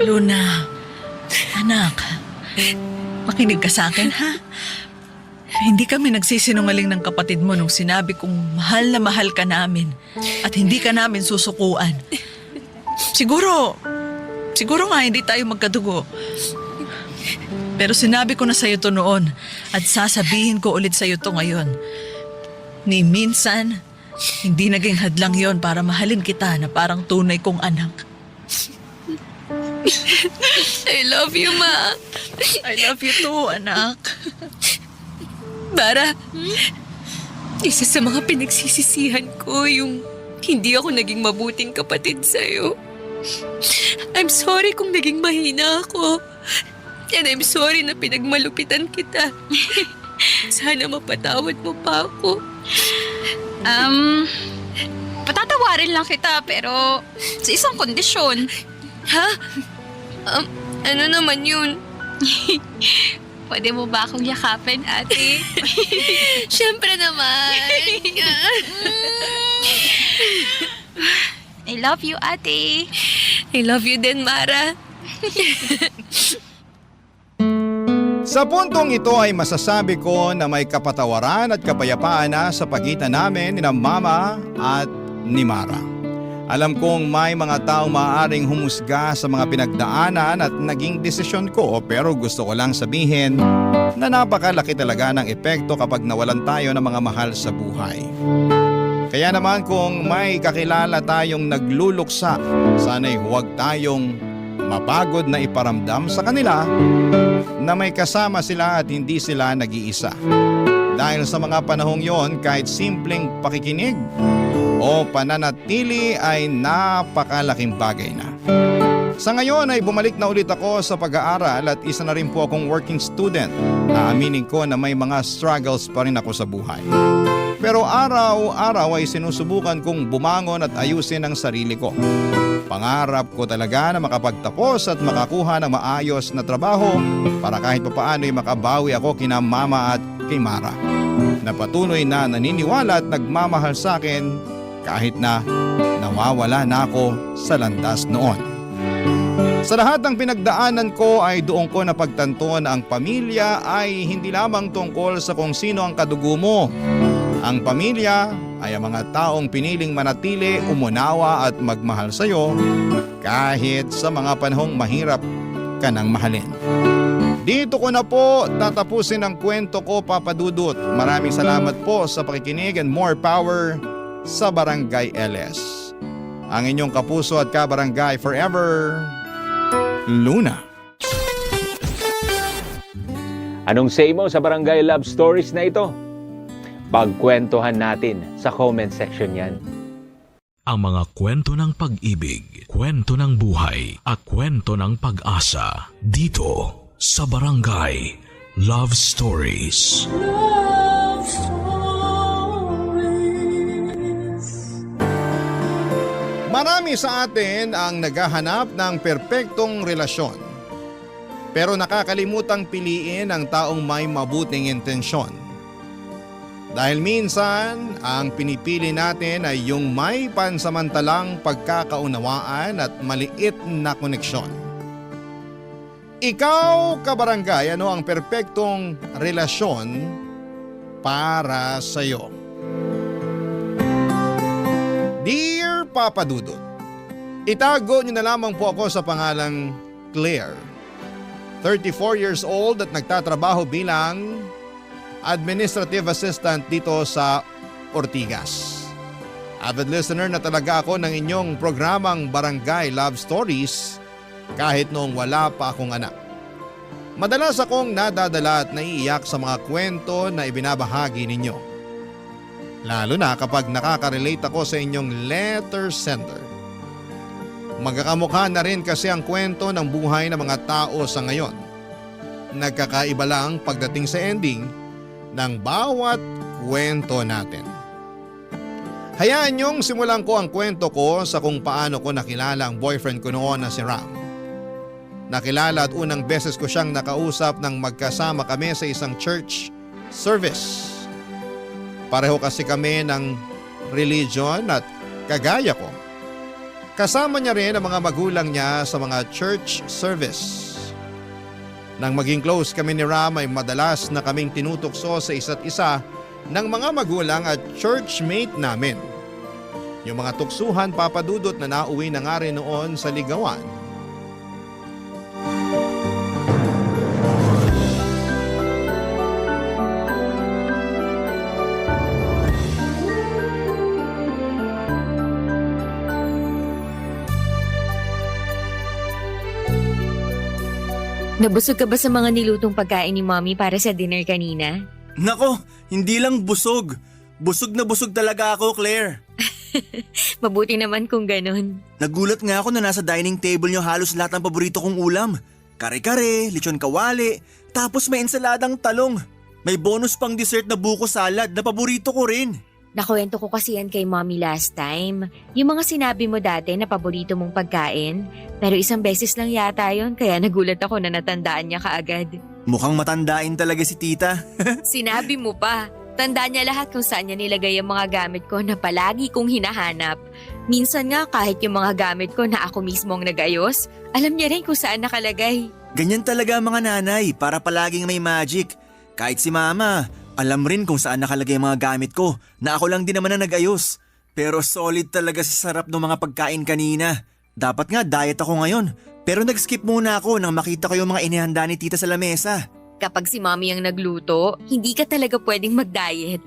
Luna, anak, makinig ka sa akin, ha? Hindi kami nagsisinungaling ng kapatid mo nung sinabi kong mahal na mahal ka namin at hindi ka namin susukuan. Siguro nga hindi tayo magkadugo. Pero sinabi ko na sa'yo to noon at sasabihin ko ulit sa'yo to ngayon. Ni minsan, hindi naging hadlang yon para mahalin kita na parang tunay kong anak.
I love you, Ma.
I love you too, anak.
Bara, isa sa mga pinagsisisihan ko yung hindi ako naging mabuting kapatid sa'yo. I'm sorry kung naging mahina ako. And I'm sorry na pinagmalupitan kita. Sana mapatawad mo pa ako.
Patatawarin lang kita pero sa isang kondisyon.
Ha? Ano naman yun?
Pwede mo ba akong yakapin, ate?
Siyempre naman.
I love you, ate.
I love you din, Mara.
Sa puntong ito ay masasabi ko na may kapatawaran at kapayapaan na sa pagitan namin ni Mama at ni Mara. Alam kong may mga taong maaaring humusga sa mga pinagdaanan at naging desisyon ko, pero gusto ko lang sabihin na napakalaki talaga ng epekto kapag nawalan tayo ng mga mahal sa buhay. Kaya naman kung may kakilala tayong nagluluksa, sana'y huwag tayong mapagod na iparamdam sa kanila na may kasama sila at hindi sila nag-iisa. Dahil sa mga panahong yon, kahit simpleng pakikinig o pananatili ay napakalaking bagay na. Sa ngayon ay bumalik na ulit ako sa pag-aaral at isa na rin po akong working student. Aaminin ko na may mga struggles pa rin ako sa buhay. Pero araw-araw ay sinusubukan kong bumangon at ayusin ang sarili ko. Pangarap ko talaga na makapagtapos at makakuha ng maayos na trabaho para kahit papaano ay makabawi ako kina Mama at kay Mara, na patuloy na naniniwala at nagmamahal sa akin kahit na nawawala na ako sa landas noon. Sa lahat ng pinagdaanan ko ay doon ko napagtanto na ang pamilya ay hindi lamang tungkol sa kung sino ang kadugo mo. Ang pamilya ay ang mga taong piniling manatili, umunawa at magmahal sa iyo kahit sa mga panahong mahirap ka nang mahalin. Dito ko na po tatapusin ang kwento ko, Papa Dudut. Maraming salamat po sa pakikinig and more power sa Barangay LS. Ang inyong kapuso at kabarangay forever, Luna.
Anong say mo sa Barangay Love Stories na ito? Pagkwentuhan natin sa comment section yan.
Ang mga kwento ng pag-ibig, kwento ng buhay at kwento ng pag-asa dito sa Barangay Love Stories.
Love Stories.
Marami sa atin ang naghahanap ng perpektong relasyon. Pero nakakalimutang piliin ang taong may mabuting intensyon. Dahil minsan, ang pinipili natin ay yung may pansamantalang pagkakaunawaan at maliit na koneksyon. Ikaw, kabarangay, ano ang perpektong relasyon para sa'yo? Dear Papa Dudut, itago niyo na lamang po ako sa pangalang Claire. 34 years old at nagtatrabaho bilang administrative assistant dito sa Ortigas. Avid listener na talaga ako ng inyong programang Barangay Love Stories kahit noong wala pa akong anak. Madalas akong nadadala at naiiyak sa mga kwento na ibinabahagi ninyo. Lalo na kapag nakaka-relate ako sa inyong letter sender. Magkakamukha na rin kasi ang kwento ng buhay ng mga tao sa ngayon. Nagkakaiba lang pagdating sa ending ng bawat kwento natin. Hayaan niyong simulan ko ang kwento ko sa kung paano ko nakilala ang boyfriend ko noon na si Ram. Nakilala at unang beses ko siyang nakausap nang magkasama kami sa isang church service. Pareho kasi kami ng religion at kagaya ko. Kasama niya rin ang mga magulang niya sa mga church service. Nang maging close kami ni Ram ay madalas na kaming tinutukso sa isa't isa ng mga magulang at churchmate namin. Yung mga tuksuhan papadudot na nauwi na nga rin noon sa ligawan.
Nabusog ka ba sa mga nilutong pagkain ni Mommy para sa dinner kanina?
Nako, hindi lang busog. Busog na busog talaga ako, Claire.
Mabuti naman kung ganun.
Nagulat nga ako na nasa dining table nyo halos lahat ng paborito kong ulam. Kare-kare, lechon kawali, tapos may ensaladang talong. May bonus pang dessert na buko salad na paborito ko rin.
Nakuwento ko kasi yan kay Mommy last time. Yung mga sinabi mo dati na paborito mong pagkain. Pero isang beses lang yata yon, kaya nagulat ako na natandaan niya kaagad.
Mukhang matandain talaga si tita.
Sinabi mo pa. Tandaan niya lahat kung saan niya nilagay ang mga gamit ko na palagi kong hinahanap. Minsan nga kahit yung mga gamit ko na ako mismo ang nag-ayos, alam niya rin kung saan nakalagay.
Ganyan talaga ang mga nanay para palaging may magic. Kahit si mama, alam rin kung saan nakalagay ang mga gamit ko na ako lang din naman na nag-ayos. Pero solid talaga sa sarap ng mga pagkain kanina. Dapat nga diet ako ngayon. Pero nag-skip muna ako nang makita ko yung mga inihanda ni tita sa lamesa.
Kapag si Mommy ang nagluto, hindi ka talaga pwedeng mag-diet.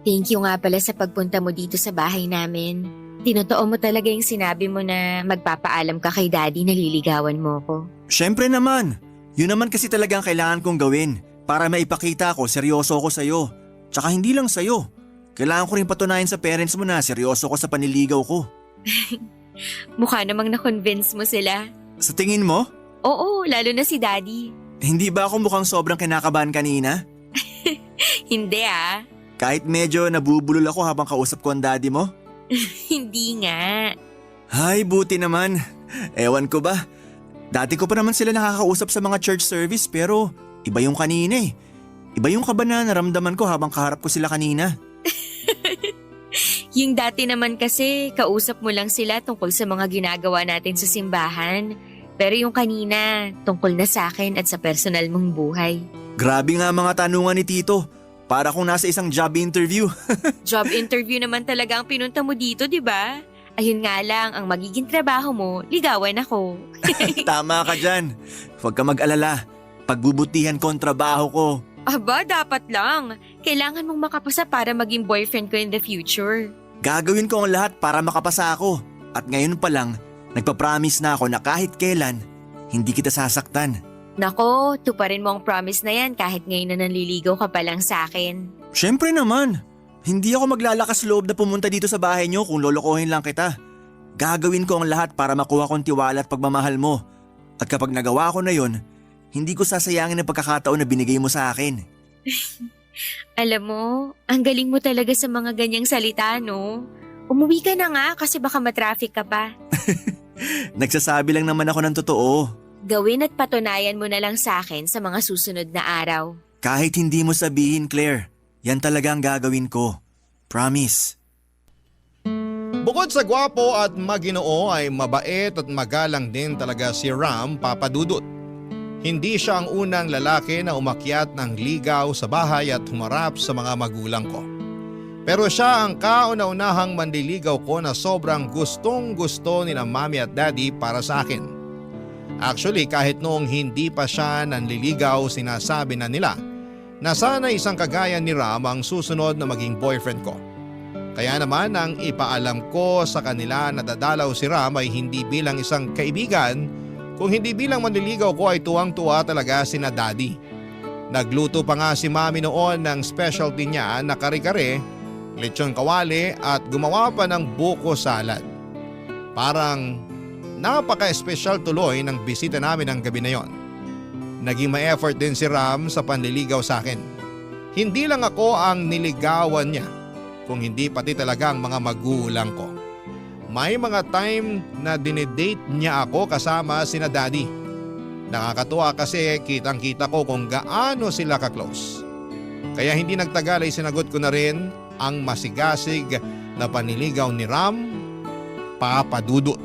Thank you nga pala sa pagpunta mo dito sa bahay namin. Tinotoo mo talaga yung sinabi mo na magpapaalam ka kay Daddy na liligawan mo ko.
Syempre naman. Yun naman kasi talagang kailangan kong gawin para maipakita ko seryoso ako sa'yo. Tsaka hindi lang sa'yo. Kailangan ko rin patunayan sa parents mo na seryoso ko sa panliligaw ko.
Mukha namang na-convince mo sila.
Sa tingin mo?
Oo, lalo na si Daddy.
Hindi ba ako mukhang sobrang kinakabahan kanina?
Hindi ah.
Kahit medyo nabubulol ako habang kausap ko ang daddy mo?
Hindi nga.
Ay, buti naman. Ewan ko ba? Dati ko pa naman sila nakakausap sa mga church service pero iba yung kanina eh. Iba yung kaba na naramdaman ko habang kaharap ko sila kanina.
Yung dati naman kasi, kausap mo lang sila tungkol sa mga ginagawa natin sa simbahan. Pero yung kanina, tungkol na sa akin at sa personal mong buhay.
Grabe nga mga tanungan ni Tito. Para kung nasa isang job interview.
Job interview naman talaga ang pinunta mo dito, di ba? Ayun nga lang, ang magiging trabaho mo, ligawan ako.
Tama ka dyan. Huwag ka mag-alala. Pagbubutihan ko ang trabaho ko.
Aba, dapat lang. Kailangan mong makapasa para maging boyfriend ko in the future.
Gagawin ko ang lahat para makapasa ako. At ngayon pa lang, nagpa-promise na ako na kahit kailan, hindi kita sasaktan.
Nako, tuparin mo ang promise na yan kahit ngayon na nanliligaw ka pa lang sa akin.
Siyempre naman. Hindi ako maglalakas loob na pumunta dito sa bahay niyo kung lolokohin lang kita. Gagawin ko ang lahat para makuha kong tiwala at pagmamahal mo. At kapag nagawa ko na yon, hindi ko sasayangin ang pagkakataon na binigay mo sa akin.
Alam mo, ang galing mo talaga sa mga ganyang salita, no? Umuwi ka na nga kasi baka matraffic ka pa.
Nagsasabi lang naman ako ng totoo.
Gawin at patunayan mo na lang sa akin sa mga susunod na araw.
Kahit hindi mo sabihin, Claire, yan talaga ang gagawin ko. Promise.
Bukod sa gwapo at maginoo ay mabait at magalang din talaga si Ram Papadudut. Hindi siya ang unang lalaki na umakyat ng ligaw sa bahay at humarap sa mga magulang ko. Pero siya ang kauna-unahang manliligaw ko na sobrang gustong-gusto ni na Mami at Daddy para sa akin. Actually, kahit noong hindi pa siya nanliligaw, sinasabi na nila na sana isang kagaya ni Ram ang susunod na maging boyfriend ko. Kaya naman ang ipaalam ko sa kanila na dadalaw si Ram ay hindi bilang isang kaibigan, kung hindi bilang manliligaw ko ay tuwang-tuwa talaga sina Daddy. Nagluto pa nga si Mami noon ng specialty niya na kare-kare, lechon kawali at gumawa pa ng buko salad. Parang napaka-espesyal tuloy ng bisita namin ng gabi na yon. Naging ma-effort din si Ram sa panliligaw sa akin. Hindi lang ako ang niligawan niya, kung hindi pati talaga ang mga magulang ko. May mga time na dinidate niya ako kasama sina daddy. Nakakatuwa kasi kitang-kita ko kung gaano sila ka-close. Kaya hindi nagtagal ay sinagot ko na rin ang masigasig na paniligaw ni Ram, Papa Dudut.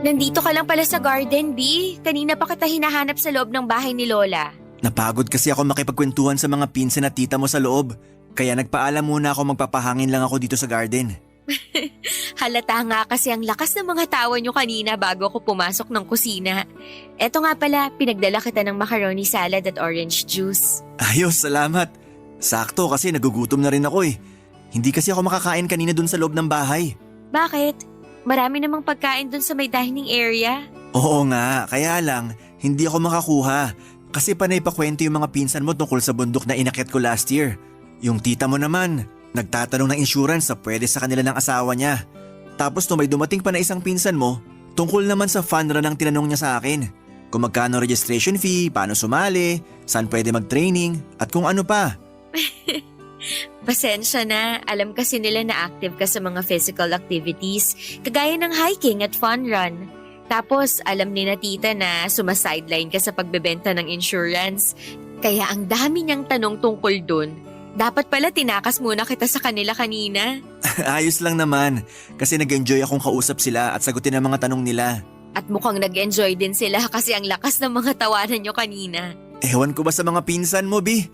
Nandito ka lang pala sa garden, B. Kanina pa kita hinahanap sa loob ng bahay ni Lola.
Napagod kasi ako makipagkwentuhan sa mga pinsan at tita mo sa loob. Kaya nagpaalam muna ako magpapahangin lang ako dito sa garden.
Halata nga kasi ang lakas ng mga tawa nyo kanina bago ako pumasok ng kusina. Eto nga pala, pinagdala kita ng macaroni salad at orange juice.
Ayos, salamat. Sakto kasi nagugutom na rin ako eh. Hindi kasi ako makakain kanina dun sa loob ng bahay.
Bakit? Marami namang pagkain dun sa may dining area.
Oo nga, kaya lang, hindi ako makakuha. Kasi panay pa kwento yung mga pinsan mo tungkol sa bundok na inakyat ko last year. Yung tita mo naman, nagtatanong ng insurance sa pwede sa kanila ng asawa niya. Tapos nung may dumating pa na isang pinsan mo, tungkol naman sa fun run ang tinanong niya sa akin. Kung magkano registration fee, paano sumali, saan pwede mag-training, at kung ano pa.
Pasensya na, alam kasi nila na active ka sa mga physical activities, kagaya ng hiking at fun run. Tapos alam ni na tita na sumasideline ka sa pagbebenta ng insurance. Kaya ang dami niyang tanong tungkol dun. Dapat pala tinakas muna kita sa kanila kanina.
Ayos lang naman, kasi nag-enjoy akong kausap sila at sagutin ang mga tanong nila.
At mukhang nag-enjoy din sila kasi ang lakas ng mga tawanan niyo kanina.
Ewan ko ba sa mga pinsan mo, Bi?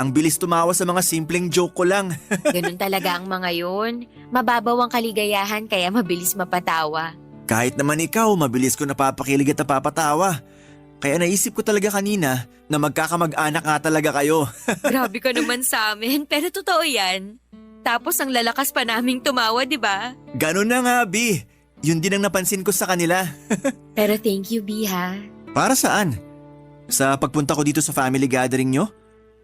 Ang bilis tumawa sa mga simpleng joke ko lang.
Ganun talaga ang mga yun. Mababaw ang kaligayahan kaya mabilis mapatawa.
Kahit naman ikaw, mabilis ko napapakilig at napapatawa. Kaya naisip ko talaga kanina na magkakamag-anak nga talaga kayo.
Grabe ka naman sa amin, pero totoo yan. Tapos ang lalakas pa naming tumawa, di ba?
Ganun na nga, Bi. Yun din ang napansin ko sa kanila.
Pero thank you, Biha.
Para saan? Sa pagpunta ko dito sa family gathering nyo?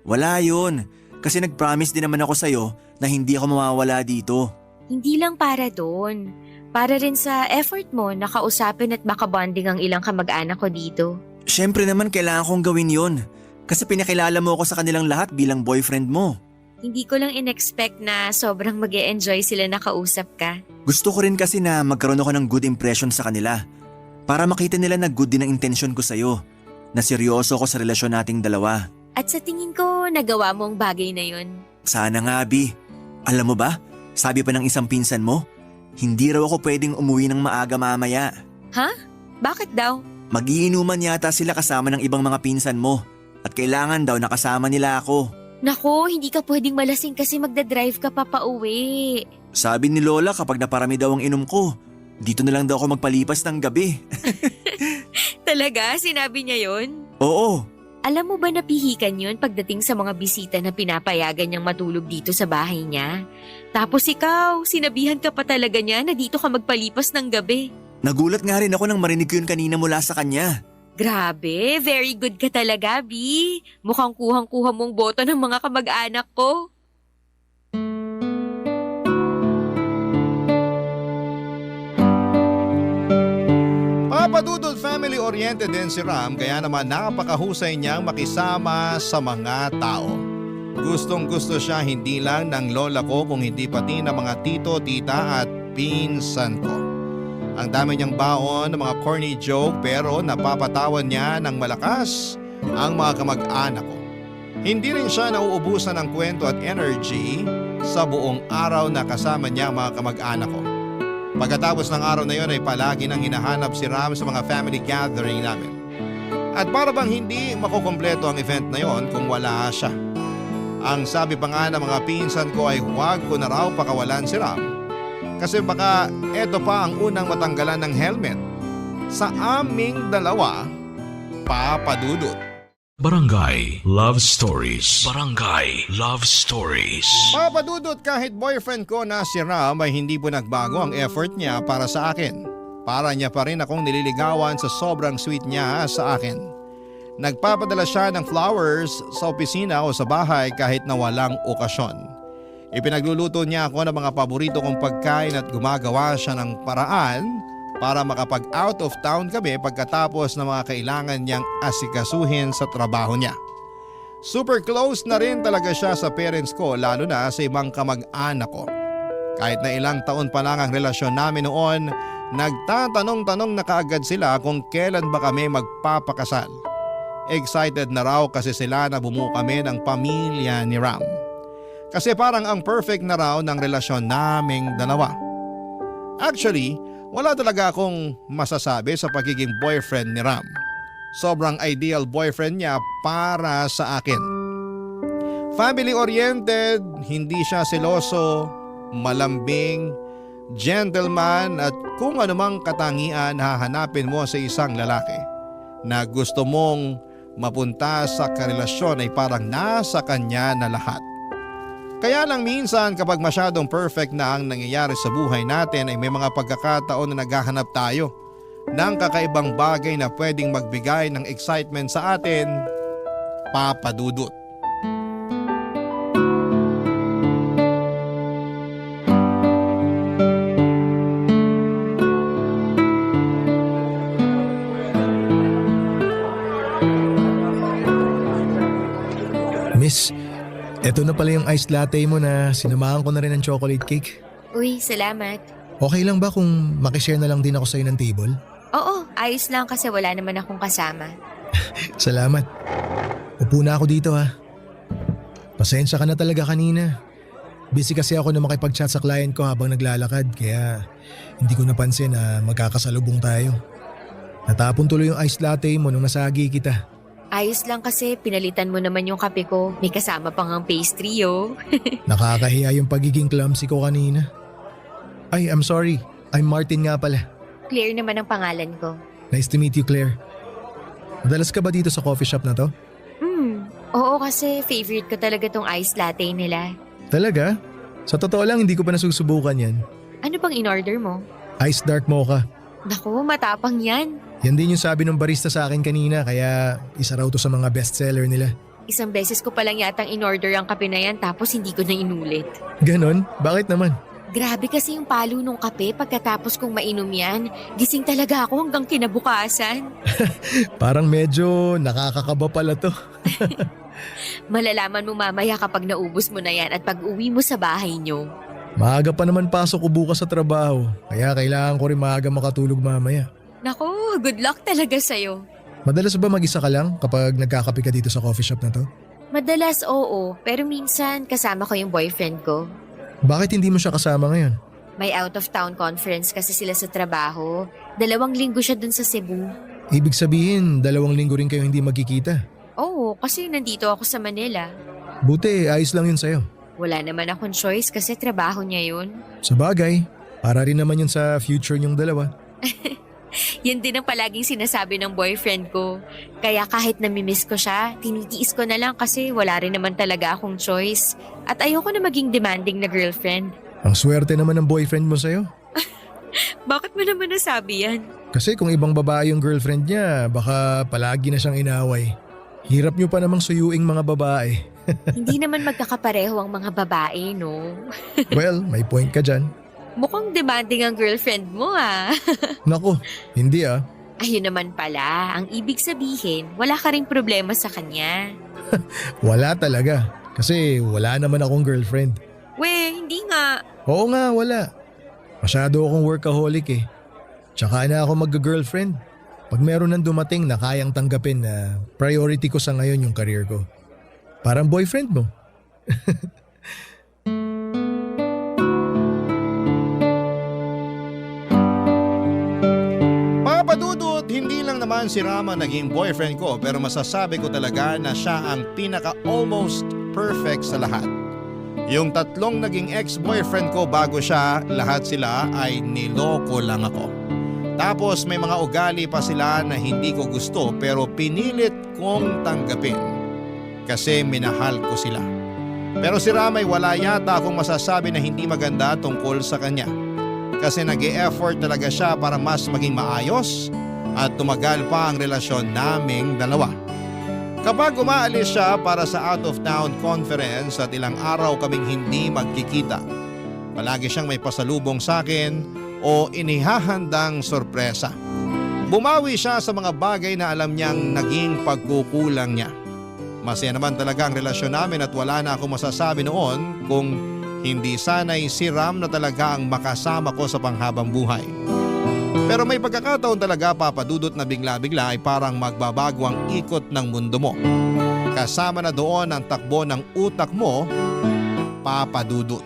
Wala yun. Kasi nag-promise din naman ako sa'yo na hindi ako mawawala dito.
Hindi lang para doon. Para rin sa effort mo na kausapin at makabonding ang ilang kamag-anak ko dito.
Siyempre naman kailangan kong gawin yun. Kasi pinakilala mo ako sa kanilang lahat bilang boyfriend mo.
Hindi ko lang in-expect na sobrang mag-e-enjoy sila na kausap ka.
Gusto ko rin kasi na magkaroon ako ng good impression sa kanila. Para makita nila na good din ang intention ko sa'yo. Na seryoso ako sa relasyon nating dalawa.
At sa tingin ko, nagawa mo ang bagay na yun.
Sana nga, Bi. Alam mo ba, sabi pa ng isang pinsan mo, hindi raw ako pwedeng umuwi ng maaga mamaya.
Ha? Bakit daw?
Magiinuman yata sila kasama ng ibang mga pinsan mo. At kailangan daw nakasama nila ako.
Nako, hindi ka pwedeng malasing kasi magdadrive ka pa pauwi.
Sabi ni Lola kapag naparami daw ang inom ko, dito na lang daw ako magpalipas ng gabi.
Talaga? Sinabi niya yon?
Oo.
Alam mo ba napihikan yun pagdating sa mga bisita na pinapayagan niyang matulog dito sa bahay niya? Tapos ikaw, sinabihan ka pa talaga niya na dito ka magpalipas ng gabi.
Nagulat nga rin ako nang marinig ko yun kanina mula sa kanya.
Grabe, very good ka talaga, B. Mukhang kuhang-kuha mong boto ng mga kamag-anak ko.
Papadudod family-oriented din si Ram kaya naman napakahusay niyang makisama sa mga tao. Gustong-gusto siya hindi lang ng lola ko kung hindi pati ng mga tito, tita at pinsan ko. Ang dami niyang baon ng mga corny joke pero napapatawan niya ng malakas ang mga kamag-anak ko. Hindi rin siya nauubusan ng kwento at energy sa buong araw na kasama niya ang mga kamag-anak ko. Pagkatapos ng araw na yon ay palagi nang hinahanap si Ram sa mga family gathering namin. At para bang hindi makukumpleto ang event na yon kung wala siya. Ang sabi pa nga ng mga pinsan ko ay huwag ko na raw pakawalan si Ram. Kasi baka eto pa ang unang matanggalan ng helmet sa aming dalawa, Papadudot.
Barangay Love Stories. Barangay Love Stories.
Papadudot, kahit boyfriend ko na si Ram ay hindi po nagbago ang effort niya para sa akin. Para niya pa rin akong nililigawan sa sobrang sweet niya sa akin. Nagpapadala siya ng flowers sa opisina o sa bahay kahit na walang okasyon. Ipinagluluto niya ako ng mga paborito kong pagkain at gumagawa siya ng paraan para makapag out of town kami pagkatapos ng mga kailangan niyang asikasuhin sa trabaho niya. Super close na rin talaga siya sa parents ko lalo na sa ibang kamag-anak ko. Kahit na ilang taon pa lang ang relasyon namin noon, nagtatanong-tanong na kaagad sila kung kailan ba kami magpapakasal. Excited na raw kasi sila na bumuo kami ng pamilya ni Ram. Kasi parang ang perfect na raw ng relasyon naming dalawa. Actually, wala talaga akong masasabi sa pagiging boyfriend ni Ram. Sobrang ideal boyfriend niya para sa akin. Family-oriented, hindi siya seloso, malambing, gentleman at kung anumang katangian hahanapin mo sa isang lalaki na gusto mong mapunta sa karelasyon ay parang nasa kanya na lahat. Kaya lang minsan kapag masyadong perfect na ang nangyayari sa buhay natin ay may mga pagkakataon na naghahanap tayo ng kakaibang bagay na pwedeng magbigay ng excitement sa atin, Papa Dudut.
Miss, eto na pala yung iced latte mo na sinamahan ko na rin ng chocolate cake.
Uy, salamat.
Okay lang ba kung makishare na lang din ako sa'yo ng table?
Oo, ayos lang kasi wala naman akong kasama.
Salamat. Upo na ako dito ha. Pasensya ka na talaga kanina. Busy kasi ako na makipag-chat sa client ko habang naglalakad kaya hindi ko napansin na magkakasalubong tayo. Natapon tuloy yung iced latte mo nung nasagi kita.
Ayos lang kasi pinalitan mo naman yung kape ko. May kasama pang ang pastry, oh.
Nakakahiya yung pagiging clumsy ko kanina. Ay, I'm sorry. I'm Martin nga pala.
Claire naman ang pangalan ko.
Nice to meet you, Claire. Madalas ka ba dito sa coffee shop na to?
Oo kasi favorite ko talaga tong iced latte nila.
Talaga? Sa totoo lang, hindi ko pa nasusubukan yan.
Ano bang in-order mo?
Ice dark mocha.
Naku, matapang yan.
Yan din yung sabi ng barista sa akin kanina kaya isa raw to sa mga bestseller nila.
Isang beses ko pa lang yatang in-order ang kape na yan tapos hindi ko na inulit.
Ganon? Bakit naman?
Grabe kasi yung palo nung kape pagkatapos kong mainom yan. Gising talaga ako hanggang kinabukasan.
Parang medyo nakakakaba pala to.
Malalaman mo mamaya kapag naubos mo na yan at pag uwi mo sa bahay nyo.
Maaga pa naman pasok ko bukas sa trabaho kaya kailangan ko rin maaga makatulog mamaya.
Naku, good luck talaga sa'yo.
Madalas ba mag-isa ka lang kapag nagkakape ka dito sa coffee shop na to?
Madalas oo, pero minsan kasama ko yung boyfriend ko.
Bakit hindi mo siya kasama ngayon?
May out-of-town conference kasi sila sa trabaho. 2 linggo siya dun sa Cebu.
Ibig sabihin, 2 linggo rin kayo hindi magkikita.
Oo, kasi nandito ako sa Manila.
Buti, ayos lang yun sa'yo.
Wala naman akong choice kasi trabaho niya yun.
Sa bagay, para rin naman yun sa future niyong dalawa.
Yan din ang palaging sinasabi ng boyfriend ko. Kaya kahit namimiss ko siya, tinitiis ko na lang kasi wala rin naman talaga akong choice. At ayoko na maging demanding na girlfriend.
Ang swerte naman ng boyfriend mo sa'yo.
Bakit mo naman nasabi yan?
Kasi kung ibang babae yung girlfriend niya, baka palagi na siyang inaway. Hirap niyo pa namang suyuing mga babae.
Hindi naman magkakapareho ang mga babae, no?
Well, may point ka dyan.
Mukhang demanding ang girlfriend mo, ah.
Naku, hindi ah.
Ayun naman pala, ang ibig sabihin, wala ka ring problema sa kanya.
Wala talaga. Kasi wala naman akong girlfriend.
We, hindi nga.
Oo nga, wala. Masyado akong workaholic eh. Tsaka na ako mag-girlfriend. Pag meron nang dumating na kayang tanggapin na priority ko sa ngayon yung career ko. Parang boyfriend mo.
Papadudot, hindi lang naman si Rama naging boyfriend ko pero masasabi ko talaga na siya ang pinaka-almost perfect sa lahat. Yung 3 naging ex-boyfriend ko bago siya, lahat sila ay niloko lang ako. Tapos may mga ugali pa sila na hindi ko gusto pero pinilit kong tanggapin kasi minahal ko sila. Pero si Ramay wala yata akong masasabi na hindi maganda tungkol sa kanya. Kasi nag-e-effort talaga siya para mas maging maayos at tumagal pa ang relasyon naming dalawa. Kapag umaalis siya para sa out-of-town conference at ilang araw kaming hindi magkikita, palagi siyang may pasalubong sa akin o inihahandang sorpresa. Bumawi siya sa mga bagay na alam niyang naging pagkukulang niya. Masaya naman talaga ang relasyon namin at wala na akong masasabi noon kung hindi sana'y si Ram na talaga ang makasama ko sa panghabang buhay. Pero may pagkakataon talaga, Papa Dudut, na bigla-bigla ay parang magbabago ang ikot ng mundo mo. Kasama na doon ang takbo ng utak mo, Papa Dudut.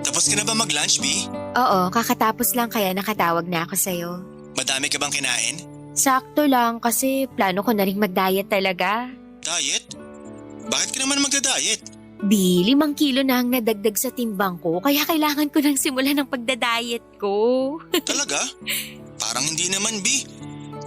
Tapos ka na ba mag-lunch, B?
Oo, kakatapos lang kaya nakatawag na ako sa'yo.
Madami ka bang kinain?
Sakto lang kasi plano ko na rin mag-diet talaga.
Diet? Bakit ka naman magda-diet?
Di, 5 kilo na ang nadagdag sa timbang ko kaya kailangan ko nang simulan ng pagda-diet ko.
Talaga? Parang hindi naman, B.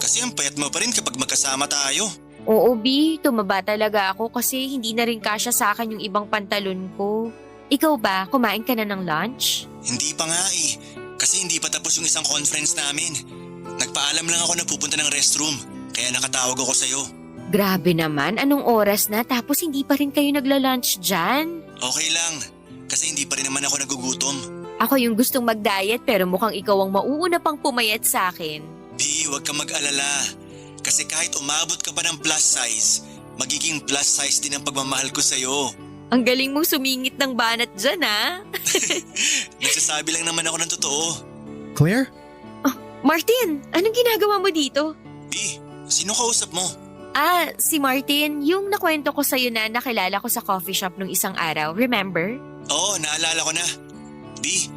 Kasi ang payat mo pa rin kapag magkasama tayo.
Oo, B, tumaba talaga ako kasi hindi na rin kasya sa akin yung ibang pantalon ko. Ikaw ba, kumain ka na ng lunch?
Hindi pa nga eh. Kasi hindi pa tapos yung isang conference namin. Nagpaalam lang ako na pupunta ng restroom. Kaya nakatawag ako sa'yo.
Grabe naman, anong oras na tapos hindi pa rin kayo nagla-lunch dyan?
Okay lang. Kasi hindi pa rin naman ako nagugutom.
Ako yung gustong mag-diet pero mukhang ikaw ang mauuna pang pumayat sa akin.
B, huwag ka mag-alala. Kasi kahit umabot ka pa ng plus size, magiging plus size din ang pagmamahal ko sa'yo.
Ang galing mong sumingit ng banat dyan, ha?
Nagsasabi lang naman ako ng totoo.
Claire?
Martin, anong ginagawa mo dito?
B, sino kausap mo?
Ah, si Martin, yung nakwento ko sa'yo na nakilala ko sa coffee shop nung isang araw, remember?
Oo, naalala ko na. B,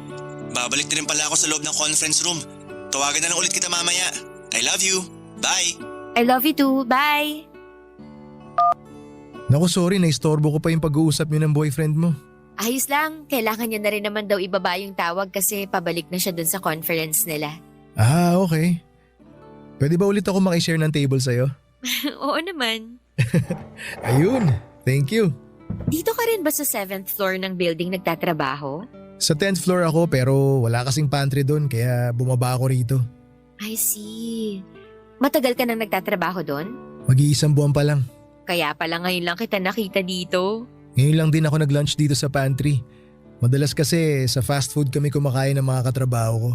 babalik na rin pala ako sa loob ng conference room. Tawagan na lang ulit kita mamaya. I love you. Bye.
I love you too, bye!
Naku, sorry, naistorbo ko pa yung pag-uusap niyo ng boyfriend mo.
Ayos lang, kailangan niya na rin naman daw ibaba yung tawag kasi pabalik na siya dun sa conference nila.
Ah, okay. Pwede ba ulit ako makishare ng table sa'yo?
Oo naman.
Ayun, thank you.
Dito ka rin ba sa 7th floor ng building nagtatrabaho?
Sa 10th floor ako pero wala kasing pantry doon kaya bumaba ako rito.
I see. Matagal ka nang nagtatrabaho doon?
Mag-iisang buwan pa lang.
Kaya pala ngayon lang kita nakita dito.
Ngayon lang din ako nag-lunch dito sa pantry. Madalas kasi sa fast food kami kumakain ng mga katrabaho ko.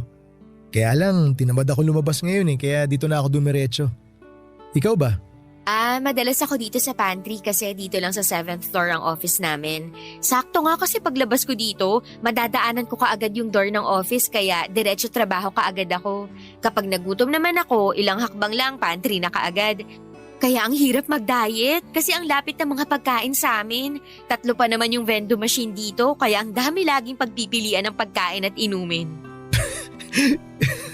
Kaya lang, tinamad ako lumabas ngayon kaya dito na ako dumiretso. Ikaw ba?
Madalas ako dito sa pantry kasi dito lang sa 7th floor ang office namin. Sakto nga kasi paglabas ko dito, madadaanan ko kaagad yung door ng office kaya diretso trabaho kaagad ako. Kapag nagutom naman ako, ilang hakbang lang pantry na kaagad. Kaya ang hirap mag-diet kasi ang lapit ng mga pagkain sa amin. 3 pa naman yung vending machine dito kaya ang dami laging pagpipilian ng pagkain at inumin.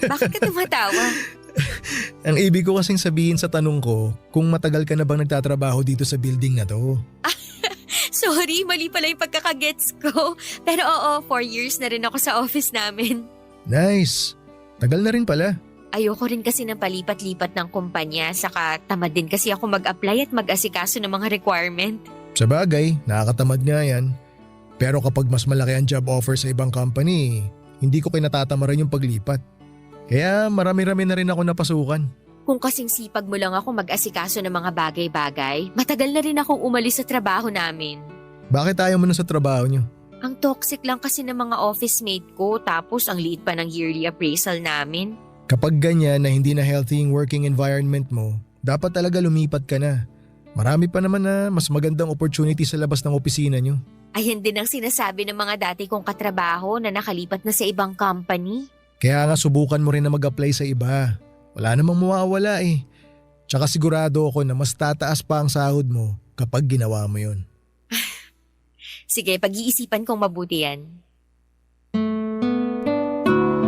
Bakit ka tumatawa?
Ang ibig ko kasing sabihin sa tanong ko, kung matagal ka na bang nagtatrabaho dito sa building na to?
Sorry, mali pala yung pagkakagets ko. Pero oo, 4 years na rin ako sa office namin.
Nice. Tagal na rin pala.
Ayoko rin kasi ng palipat-lipat ng kumpanya, saka tamad din kasi ako mag-apply at mag-asikaso ng mga requirement.
Sa bagay, nakakatamad nga yan. Pero kapag mas malaki ang job offer sa ibang company, hindi ko kinatatamaran yung paglipat. Kaya marami-rami na rin ako napasukan.
Kung kasing sipag mo lang ako mag-asikaso ng mga bagay-bagay, matagal na rin akong umalis sa trabaho namin.
Bakit ayaw mo na sa trabaho nyo?
Ang toxic lang kasi ng mga office mate ko, tapos ang liit pa ng yearly appraisal namin.
Kapag ganyan na hindi na healthy yung working environment mo, dapat talaga lumipat ka na. Marami pa naman na mas magandang opportunity sa labas ng opisina nyo.
Ayun din ang sinasabi ng mga dati kong katrabaho na nakalipat na sa ibang company.
Kaya nga subukan mo rin na mag-apply sa iba. Wala namang mawawala eh. Tsaka sigurado ako na mas tataas pa ang sahod mo kapag ginawa mo yun.
Sige, pag-iisipan kong mabuti yan.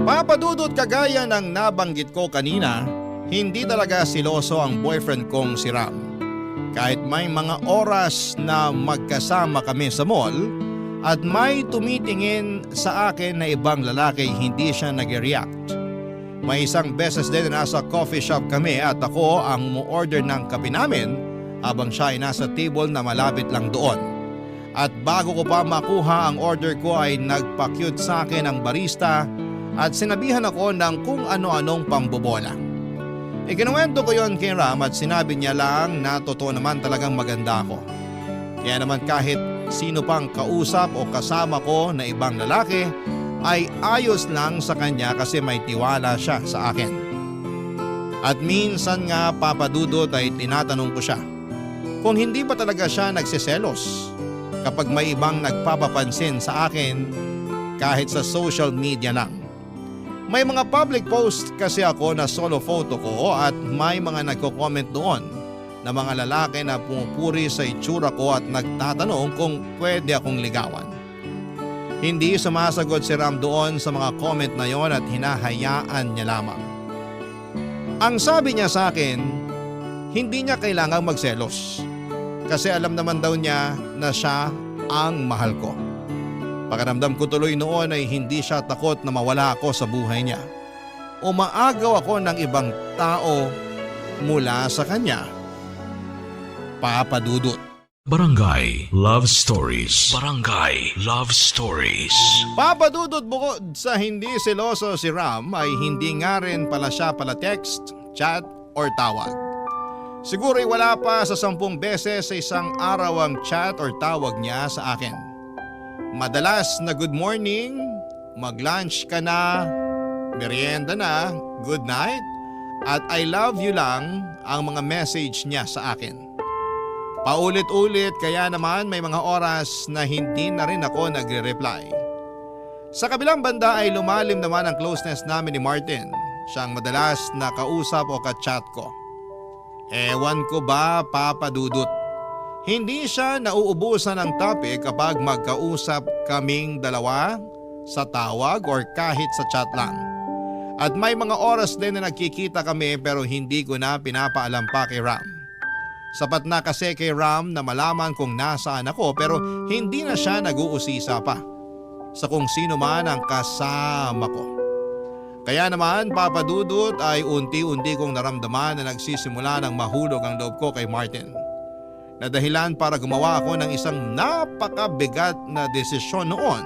Papadudot, kagaya ng nabanggit ko kanina, hindi talaga siloso ang boyfriend kong si Ram. Kahit may mga oras na magkasama kami sa mall at may tumitingin sa akin na ibang lalaki, hindi siya nag-react. May isang beses din na nasa coffee shop kami at ako ang mu-order ng kape namin habang siya ay nasa table na malapit lang doon. At bago ko pa makuha ang order ko ay nagpa-cute sa akin ang barista at sinabihan ako ng kung ano-anong pambobola. Ikinuwento ko yon kay Ram at sinabi niya lang na totoo naman talagang maganda ako. Kaya naman kahit sino pang kausap o kasama ko na ibang lalaki ay ayos lang sa kanya kasi may tiwala siya sa akin. At minsan nga Papa Dudut ay tinatanong ko siya kung hindi ba talaga siya nagsiselos kapag may ibang nagpapapansin sa akin kahit sa social media lang. May mga public post kasi ako na solo photo ko at may mga nagko-comment doon na mga lalaki na pumupuri sa itsura ko at nagtatanong kung pwede akong ligawan. Hindi sumasagot si Ram doon sa mga comment na yon at hinahayaan niya lamang. Ang sabi niya sa akin, hindi niya kailangang magselos kasi alam naman daw niya na siya ang mahal ko. Pakiramdam ko tuloy noon ay hindi siya takot na mawala ako sa buhay niya. Umaagaw ako ng ibang tao mula sa kanya. Papa Dudut.
Barangay Love Stories. Barangay Love Stories.
Papa Dudut, bukod sa hindi seloso si Ram ay hindi nga rin pala siya pala text, chat or tawag. Siguro ay wala pa sa 10 beses sa isang araw ang chat or tawag niya sa akin. Madalas na good morning, mag-lunch ka na, merienda na, good night, at I love you lang ang mga message niya sa akin. Paulit-ulit kaya naman may mga oras na hindi na rin ako nagre-reply. Sa kabilang banda ay lumalim naman ang closeness namin ni Martin. Siya ang madalas na kausap o ka-chat ko. Ewan ko ba, Papa Dudut? Hindi siya nauubusan ng topic kapag magkausap kaming dalawa sa tawag or kahit sa chat lang. At may mga oras din na nagkikita kami pero hindi ko na pinapaalam pa kay Ram. Sapat na kasi kay Ram na malaman kung nasaan ako pero hindi na siya nag-uusisa pa sa kung sino man ang kasama ko. Kaya naman Papa Dudut ay unti-unti kong naramdaman na nagsisimula ng mahulog ang loob ko kay Martin. Na dahilan para gumawa ako ng isang napakabigat na desisyon noon,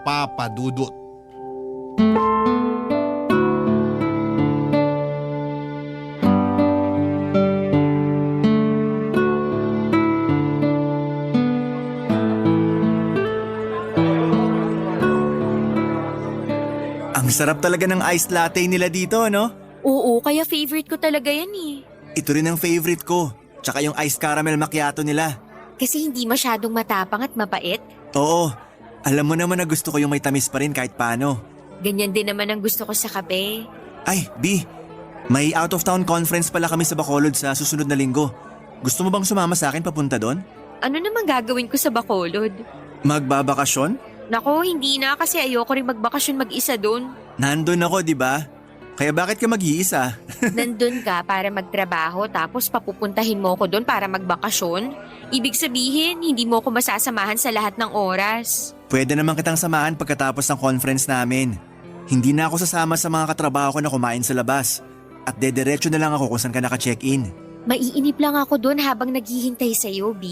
Papa Dudut.
Ang sarap talaga ng iced latte nila dito, no?
Oo, kaya favorite ko talaga yan eh.
Ito rin ang favorite ko. Tsaka yung iced caramel macchiato nila.
Kasi hindi masyadong matapang at mapait.
Oo, alam mo naman na gusto ko yung may tamis pa rin kahit paano.
Ganyan din naman ang gusto ko sa kape.
Ay, B, may out of town conference pala kami sa Bacolod sa susunod na linggo. Gusto mo bang sumama sa akin papunta doon?
Ano naman gagawin ko sa Bacolod?
Magbabakasyon?
Nako, hindi na kasi ayoko rin magbakasyon mag-isa doon.
Nandun ako, di ba? Kaya bakit ka mag-iisa?
Nandun ka para magtrabaho tapos papupuntahin mo ko doon para magbakasyon? Ibig sabihin, hindi mo ko masasamahan sa lahat ng oras.
Pwede naman kitang samahan pagkatapos ng conference namin. Hindi na ako sasama sa mga katrabaho ko na kumain sa labas. At dediretso na lang ako kung saan ka naka-check-in.
Maiinip lang ako doon habang naghihintay sa'yo, B.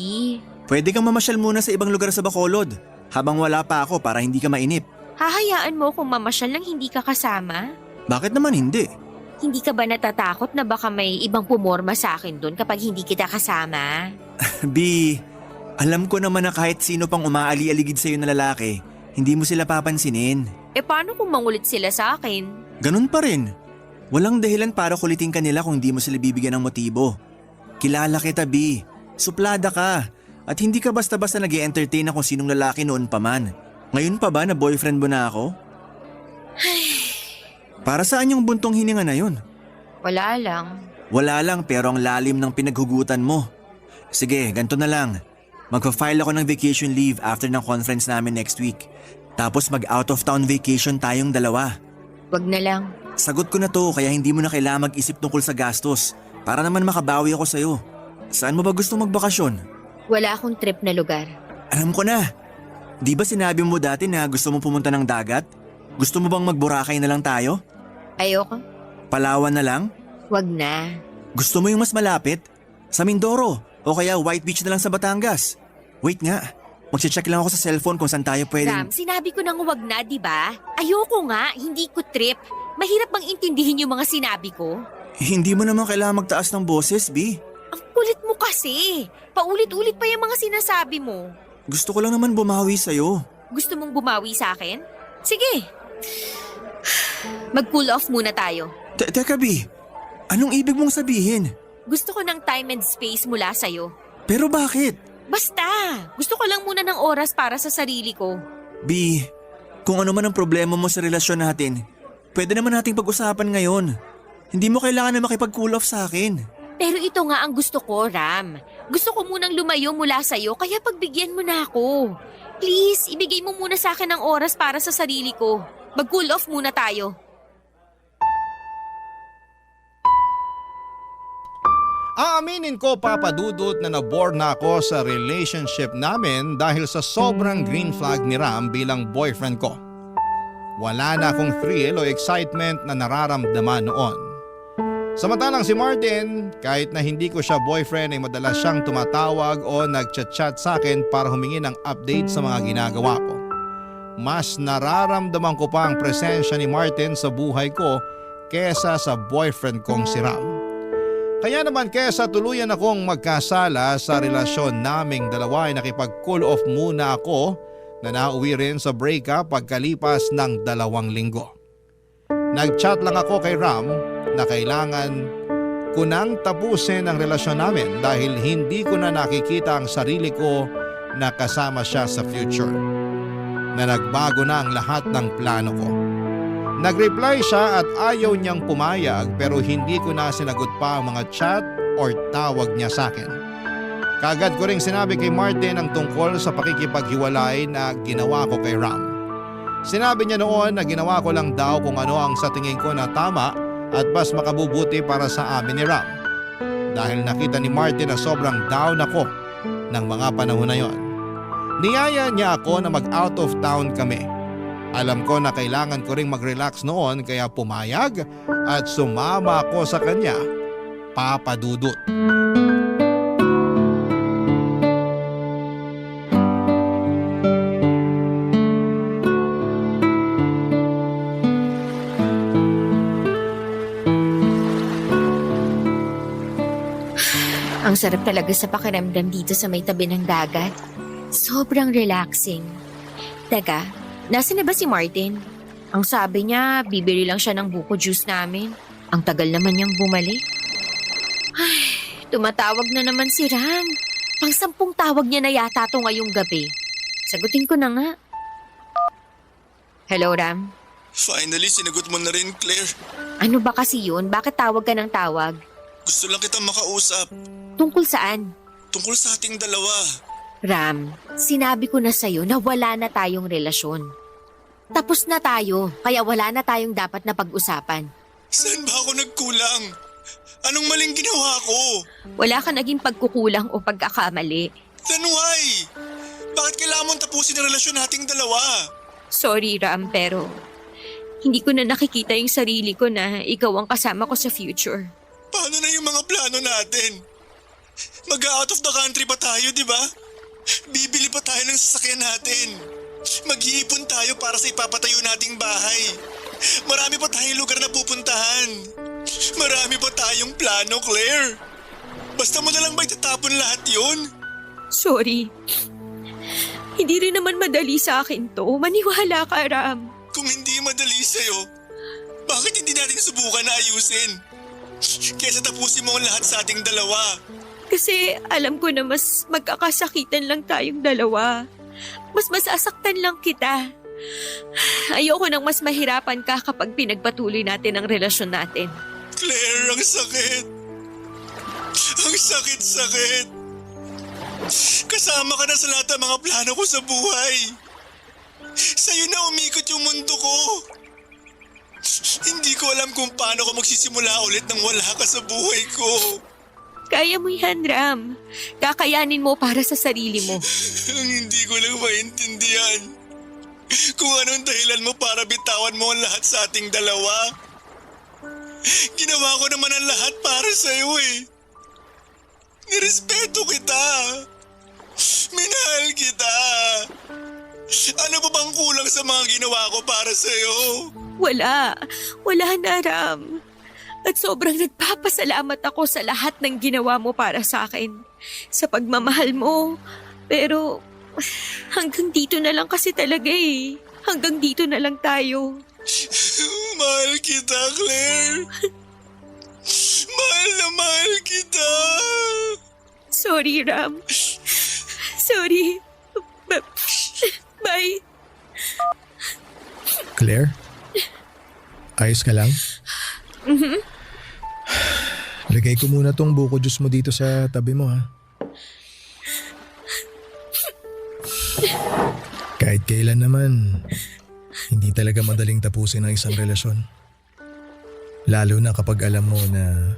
Pwede kang mamasyal muna sa ibang lugar sa Bacolod habang wala pa ako para hindi ka mainip.
Hahayaan mo kung mamasyal lang hindi ka kasama?
Bakit naman hindi?
Hindi ka ba natatakot na baka may ibang pumorma sa akin doon kapag hindi kita kasama?
B, alam ko naman na kahit sino pang umaali-aligid sa'yo na lalaki, hindi mo sila papansinin.
Paano kung mangulit sila sa akin?
Ganun pa rin. Walang dahilan para kulitin ka nila kung hindi mo sila bibigyan ng motibo. Kilala kita, B. Suplada ka. At hindi ka basta-basta nag-i-entertain na kung sinong lalaki noon pa man. Ngayon pa ba na boyfriend mo na ako? Para saan yung buntong hininga na yun?
Wala lang.
Wala lang pero ang lalim ng pinaghugutan mo. Sige, ganito na lang. Magpa-file ako ng vacation leave after ng conference namin next week. Tapos mag-out of town vacation tayong dalawa.
Wag na lang.
Sagot ko na to kaya hindi mo na kailangan mag-isip tungkol sa gastos. Para naman makabawi ako sa'yo. Saan mo ba gusto magbakasyon?
Wala akong trip na lugar.
Alam ko na. Di ba sinabi mo dati na gusto mo pumunta ng dagat? Gusto mo bang mag-Boracay na lang tayo?
Ayoko.
Palawan na lang?
Wag na.
Gusto mo yung mas malapit? Sa Mindoro o kaya White Beach na lang sa Batangas. Wait nga, magche-check lang ako sa cellphone kung saan tayo pwedeng...
Ram, sinabi ko nang huwag na, di ba? Ayoko nga, hindi ko trip. Mahirap bang intindihin yung mga sinabi ko?
Hindi mo naman kailangan magtaas ng boses, B.
Ang kulit mo kasi. Paulit-ulit pa yung mga sinasabi mo.
Gusto ko lang naman bumawi sa'yo.
Gusto mong bumawi sa akin? Sige. Mag-cool off muna tayo.
Teka, B. Anong ibig mong sabihin?
Gusto ko ng time and space mula sa'yo.
Pero bakit?
Basta, gusto ko lang muna ng oras para sa sarili ko.
B, kung ano man ang problema mo sa relasyon natin, pwede naman nating pag-usapan ngayon. Hindi mo kailangan na makipag-cool off sa akin.
Pero ito nga ang gusto ko, Ram. Gusto ko munang lumayo mula sa'yo kaya pagbigyan mo na ako. Please, ibigay mo muna sa akin ng oras para sa sarili ko. Mag-cool off muna tayo.
Aaminin ko, Papa Dudut, na nabore na ako sa relationship namin dahil sa sobrang green flag ni Ram bilang boyfriend ko. Wala na akong thrill o excitement na nararamdaman noon. Samantalang si Martin, kahit na hindi ko siya boyfriend ay madalas siyang tumatawag o nagchat-chat sa akin para humingi ng update sa mga ginagawa ko. Mas nararamdaman ko pa ang presensya ni Martin sa buhay ko kesa sa boyfriend kong si Ram. Kaya naman kesa tuluyan akong magkasala sa relasyon naming dalawa ay nakipag-cool off muna ako na nauwi rin sa breakup pagkalipas ng 2 linggo. Nag-chat lang ako kay Ram na kailangan ko nang tapusin ang relasyon namin dahil hindi ko na nakikita ang sarili ko na kasama siya sa future. Na nagbago na ang lahat ng plano ko. Nag-reply siya at ayaw niyang pumayag pero hindi ko na sinagot pa ang mga chat or tawag niya sa akin. Kaagad ko ring sinabi kay Martin ang tungkol sa pakikipaghiwalay na ginawa ko kay Ram. Sinabi niya noon na ginawa ko lang daw kung ano ang sa tingin ko na tama at mas makabubuti para sa amin ni Ram. Dahil nakita ni Martin na sobrang down ako ng mga panahon na yon. Niyaya niya ako na mag-out of town kami. Alam ko na kailangan ko ring mag-relax noon kaya pumayag at sumama ako sa kanya, Papa Dudut.
Ang sarap talaga sa pakiramdam dito sa may tabi ng dagat. Sobrang relaxing. Teka, nasa na ba si Martin? Ang sabi niya, bibili lang siya ng buko juice namin. Ang tagal naman niyang bumalik. Ay, tumatawag na naman si Ram. Pang-10 tawag niya na yata to ngayong gabi. Sagutin ko na nga. Hello, Ram?
Finally, sinagot mo na rin, Claire.
Ano ba kasi yun? Bakit tawag ka ng tawag?
Gusto lang kitang makausap.
Tungkol saan?
Tungkol sa ating dalawa.
Ram, sinabi ko na sa'yo na wala na tayong relasyon. Tapos na tayo, kaya wala na tayong dapat na pag-usapan.
Saan ba ako nagkulang? Anong maling ginawa ko?
Wala ka naging pagkukulang o pagkakamali.
Then why? Bakit kailangan mong tapusin ang relasyon nating dalawa?
Sorry, Ram, pero hindi ko na nakikita yung sarili ko na ikaw ang kasama ko sa future.
Paano na yung mga plano natin? Mag-out of the country pa tayo, di ba? Bibili pa tayo ng sasakyan natin. Mag-iipon tayo para sa ipapatayo nating bahay. Marami pa tayong lugar na pupuntahan. Marami pa tayong plano, Claire. Basta mo na lang ba itatapon lahat yun?
Sorry. Hindi rin naman madali sa akin to. Maniwala ka, Ram.
Kung hindi madali sa'yo, bakit hindi natin subukan na ayusin? Kesa tapusin mo ang lahat sa ating dalawa.
Kasi alam ko na mas magkakasakitan lang tayong dalawa. Mas masasaktan lang kita. Ayoko nang mas mahirapan ka kapag pinagpatuloy natin ang relasyon natin.
Claire, ang sakit. Ang sakit-sakit. Kasama ka na sa lahat ng mga plano ko sa buhay. Sa'yo na umikot yung mundo ko. Hindi ko alam kung paano ko magsisimula ulit nang wala ka sa buhay ko.
Kaya mo yan, Ram. Kakayanin mo para sa sarili mo.
Ang hindi ko lang maintindihan kung anong dahilan mo para bitawan mo ang lahat sa ating dalawa. Ginawa ko naman ang lahat para sa'yo eh. Nirespeto kita. Minahal kita. Ano pa bang kulang sa mga ginawa ko para sa'yo?
Wala na, Ram. At sobrang nagpapasalamat ako sa lahat ng ginawa mo para sa akin. Sa pagmamahal mo. Pero hanggang dito na lang kasi talaga eh. Hanggang dito na lang tayo.
Mahal kita, Claire. Mahal na mahal kita.
Sorry, Ram. Sorry. Bye.
Claire? Ayos ka lang? Lagay ko muna tong buko juice mo dito sa tabi mo ha. Kahit kailan naman, hindi talaga madaling tapusin ang isang relasyon. Lalo na kapag alam mo na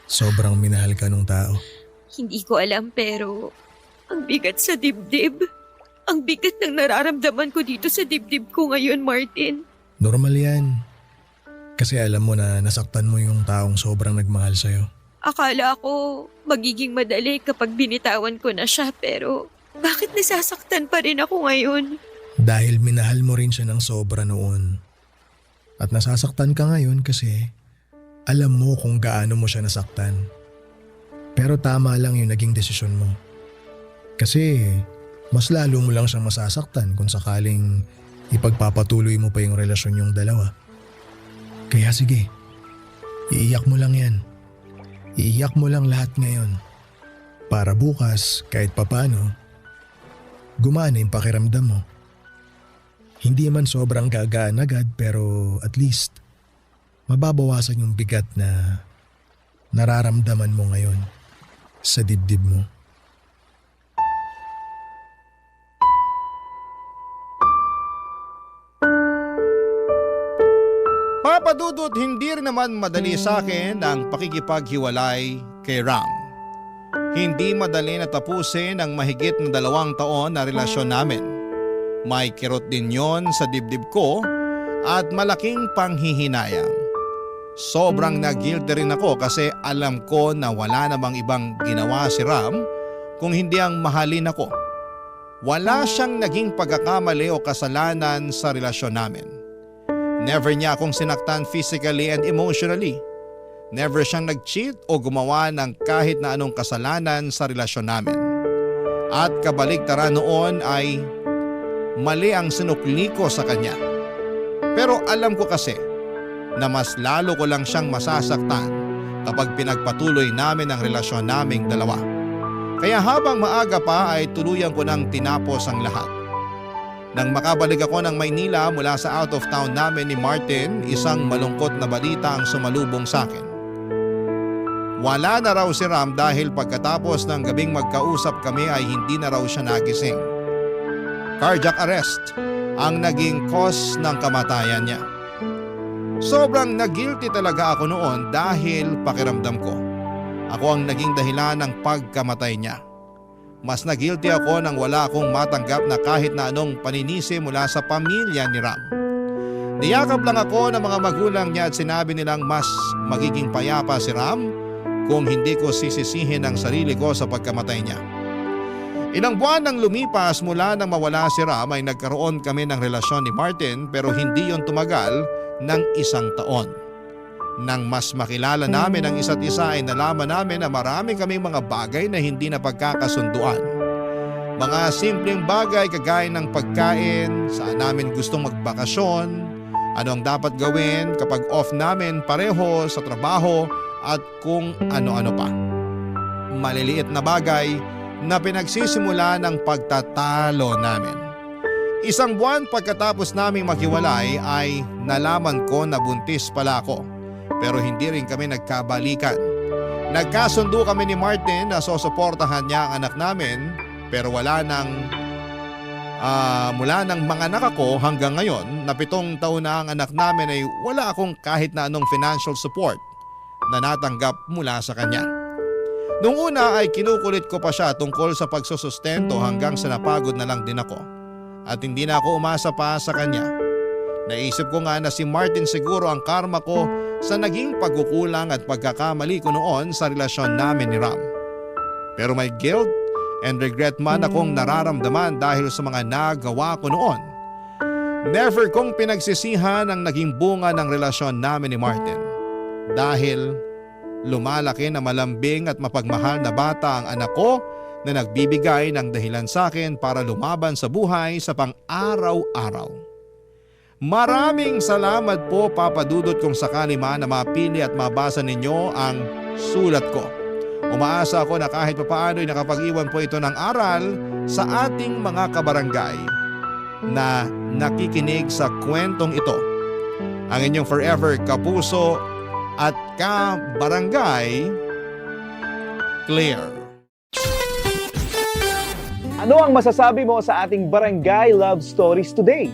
sobrang minahal ka nung tao.
Hindi ko alam pero ang bigat sa dibdib. Ang bigat ng nararamdaman ko dito sa dibdib ko ngayon, Martin.
Normal yan. Kasi alam mo na nasaktan mo yung taong sobrang nagmahal sa'yo.
Akala ko magiging madali kapag binitawan ko na siya pero bakit nasasaktan pa rin ako ngayon?
Dahil minahal mo rin siya ng sobra noon. At nasasaktan ka ngayon kasi alam mo kung gaano mo siya nasaktan. Pero tama lang yung naging desisyon mo. Kasi mas lalo mo lang siyang masasaktan kung sakaling ipagpapatuloy mo pa yung relasyon yung dalawa. Kaya sige, iiyak mo lang yan. Iiyak mo lang lahat ngayon. Para bukas, kahit papano, gumana yung pakiramdam mo. Hindi man sobrang gagaan agad pero at least mababawasan yung bigat na nararamdaman mo ngayon sa dibdib mo.
Papadudot, hindi rin naman madali sa akin ang pakikipaghiwalay kay Ram. Hindi madali na tapusin ang mahigit na 2 taon na relasyon namin. May kirot din yon sa dibdib ko at malaking panghihinayang. Sobrang nag-guilty rin ako kasi alam ko na wala namang ibang ginawa si Ram kung hindi ang mahalin ako. Wala siyang naging pagkakamali o kasalanan sa relasyon namin. Never niya akong sinaktan physically and emotionally. Never siyang nag-cheat o gumawa ng kahit na anong kasalanan sa relasyon namin. At kabaligtaran noon ay mali ang sinukli ko sa kanya. Pero alam ko kasi na mas lalo ko lang siyang masasaktan kapag pinagpatuloy namin ang relasyon naming dalawa. Kaya habang maaga pa ay tuluyan ko nang tinapos ang lahat. Nang makabalik ako ng Maynila mula sa out of town namin ni Martin, isang malungkot na balita ang sumalubong sa akin. Wala na raw si Ram dahil pagkatapos ng gabing magkausap kami ay hindi na raw siya nagising. Cardiac arrest ang naging cause ng kamatayan niya. Sobrang nag-guilty talaga ako noon dahil pakiramdam ko ako ang naging dahilan ng pagkamatay niya. Mas nag-guilty ako nang wala akong matanggap na kahit na anong paninisi mula sa pamilya ni Ram. Niyakap lang ako ng mga magulang niya at sinabi nilang mas magiging payapa si Ram kung hindi ko sisisihin ang sarili ko sa pagkamatay niya. Ilang buwan nang lumipas mula nang mawala si Ram ay nagkaroon kami ng relasyon ni Martin pero hindi yon tumagal ng 1 taon. Nang mas makilala namin ang isa't isa ay nalaman namin na marami kaming mga bagay na hindi na pagkakasunduan. Mga simpleng bagay kagaya ng pagkain, saan namin gustong magbakasyon, ano ang dapat gawin kapag off namin pareho sa trabaho at kung ano-ano pa. Maliliit na bagay na pinagsisimula ng pagtatalo namin. 1 buwan pagkatapos naming maghiwalay ay nalaman ko na buntis pala ako. Pero hindi rin kami nagkabalikan. Nagkasundo kami ni Martin na susuportahan niya ang anak namin pero mula nang mga anak ako hanggang ngayon na 7 taon na ang anak namin ay wala akong kahit na anong financial support na natanggap mula sa kanya. Noong una ay kinukulit ko pa siya tungkol sa pagsusustento hanggang sa napagod na lang din ako at hindi na ako umasa pa sa kanya. Naisip ko nga na si Martin siguro ang karma ko sa naging pagkukulang at pagkakamali ko noon sa relasyon namin ni Ram. Pero may guilt and regret man akong nararamdaman dahil sa mga nagawa ko noon. Never kong pinagsisihan ang naging bunga ng relasyon namin ni Martin. Dahil lumalaki na malambing at mapagmahal na bata ang anak ko na nagbibigay ng dahilan sa akin para lumaban sa buhay sa pang-araw-araw. Maraming salamat po Papa Dudut kung sakali man na mapili at mabasa ninyo ang sulat ko. Umaasa ako na kahit papaano'y nakapag-iwan po ito ng aral sa ating mga kabarangay na nakikinig sa kwentong ito. Ang inyong forever kapuso at kabarangay, Claire.
Ano ang masasabi mo sa ating Barangay Love Stories today?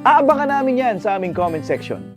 Aabangan namin yan sa aming comment section.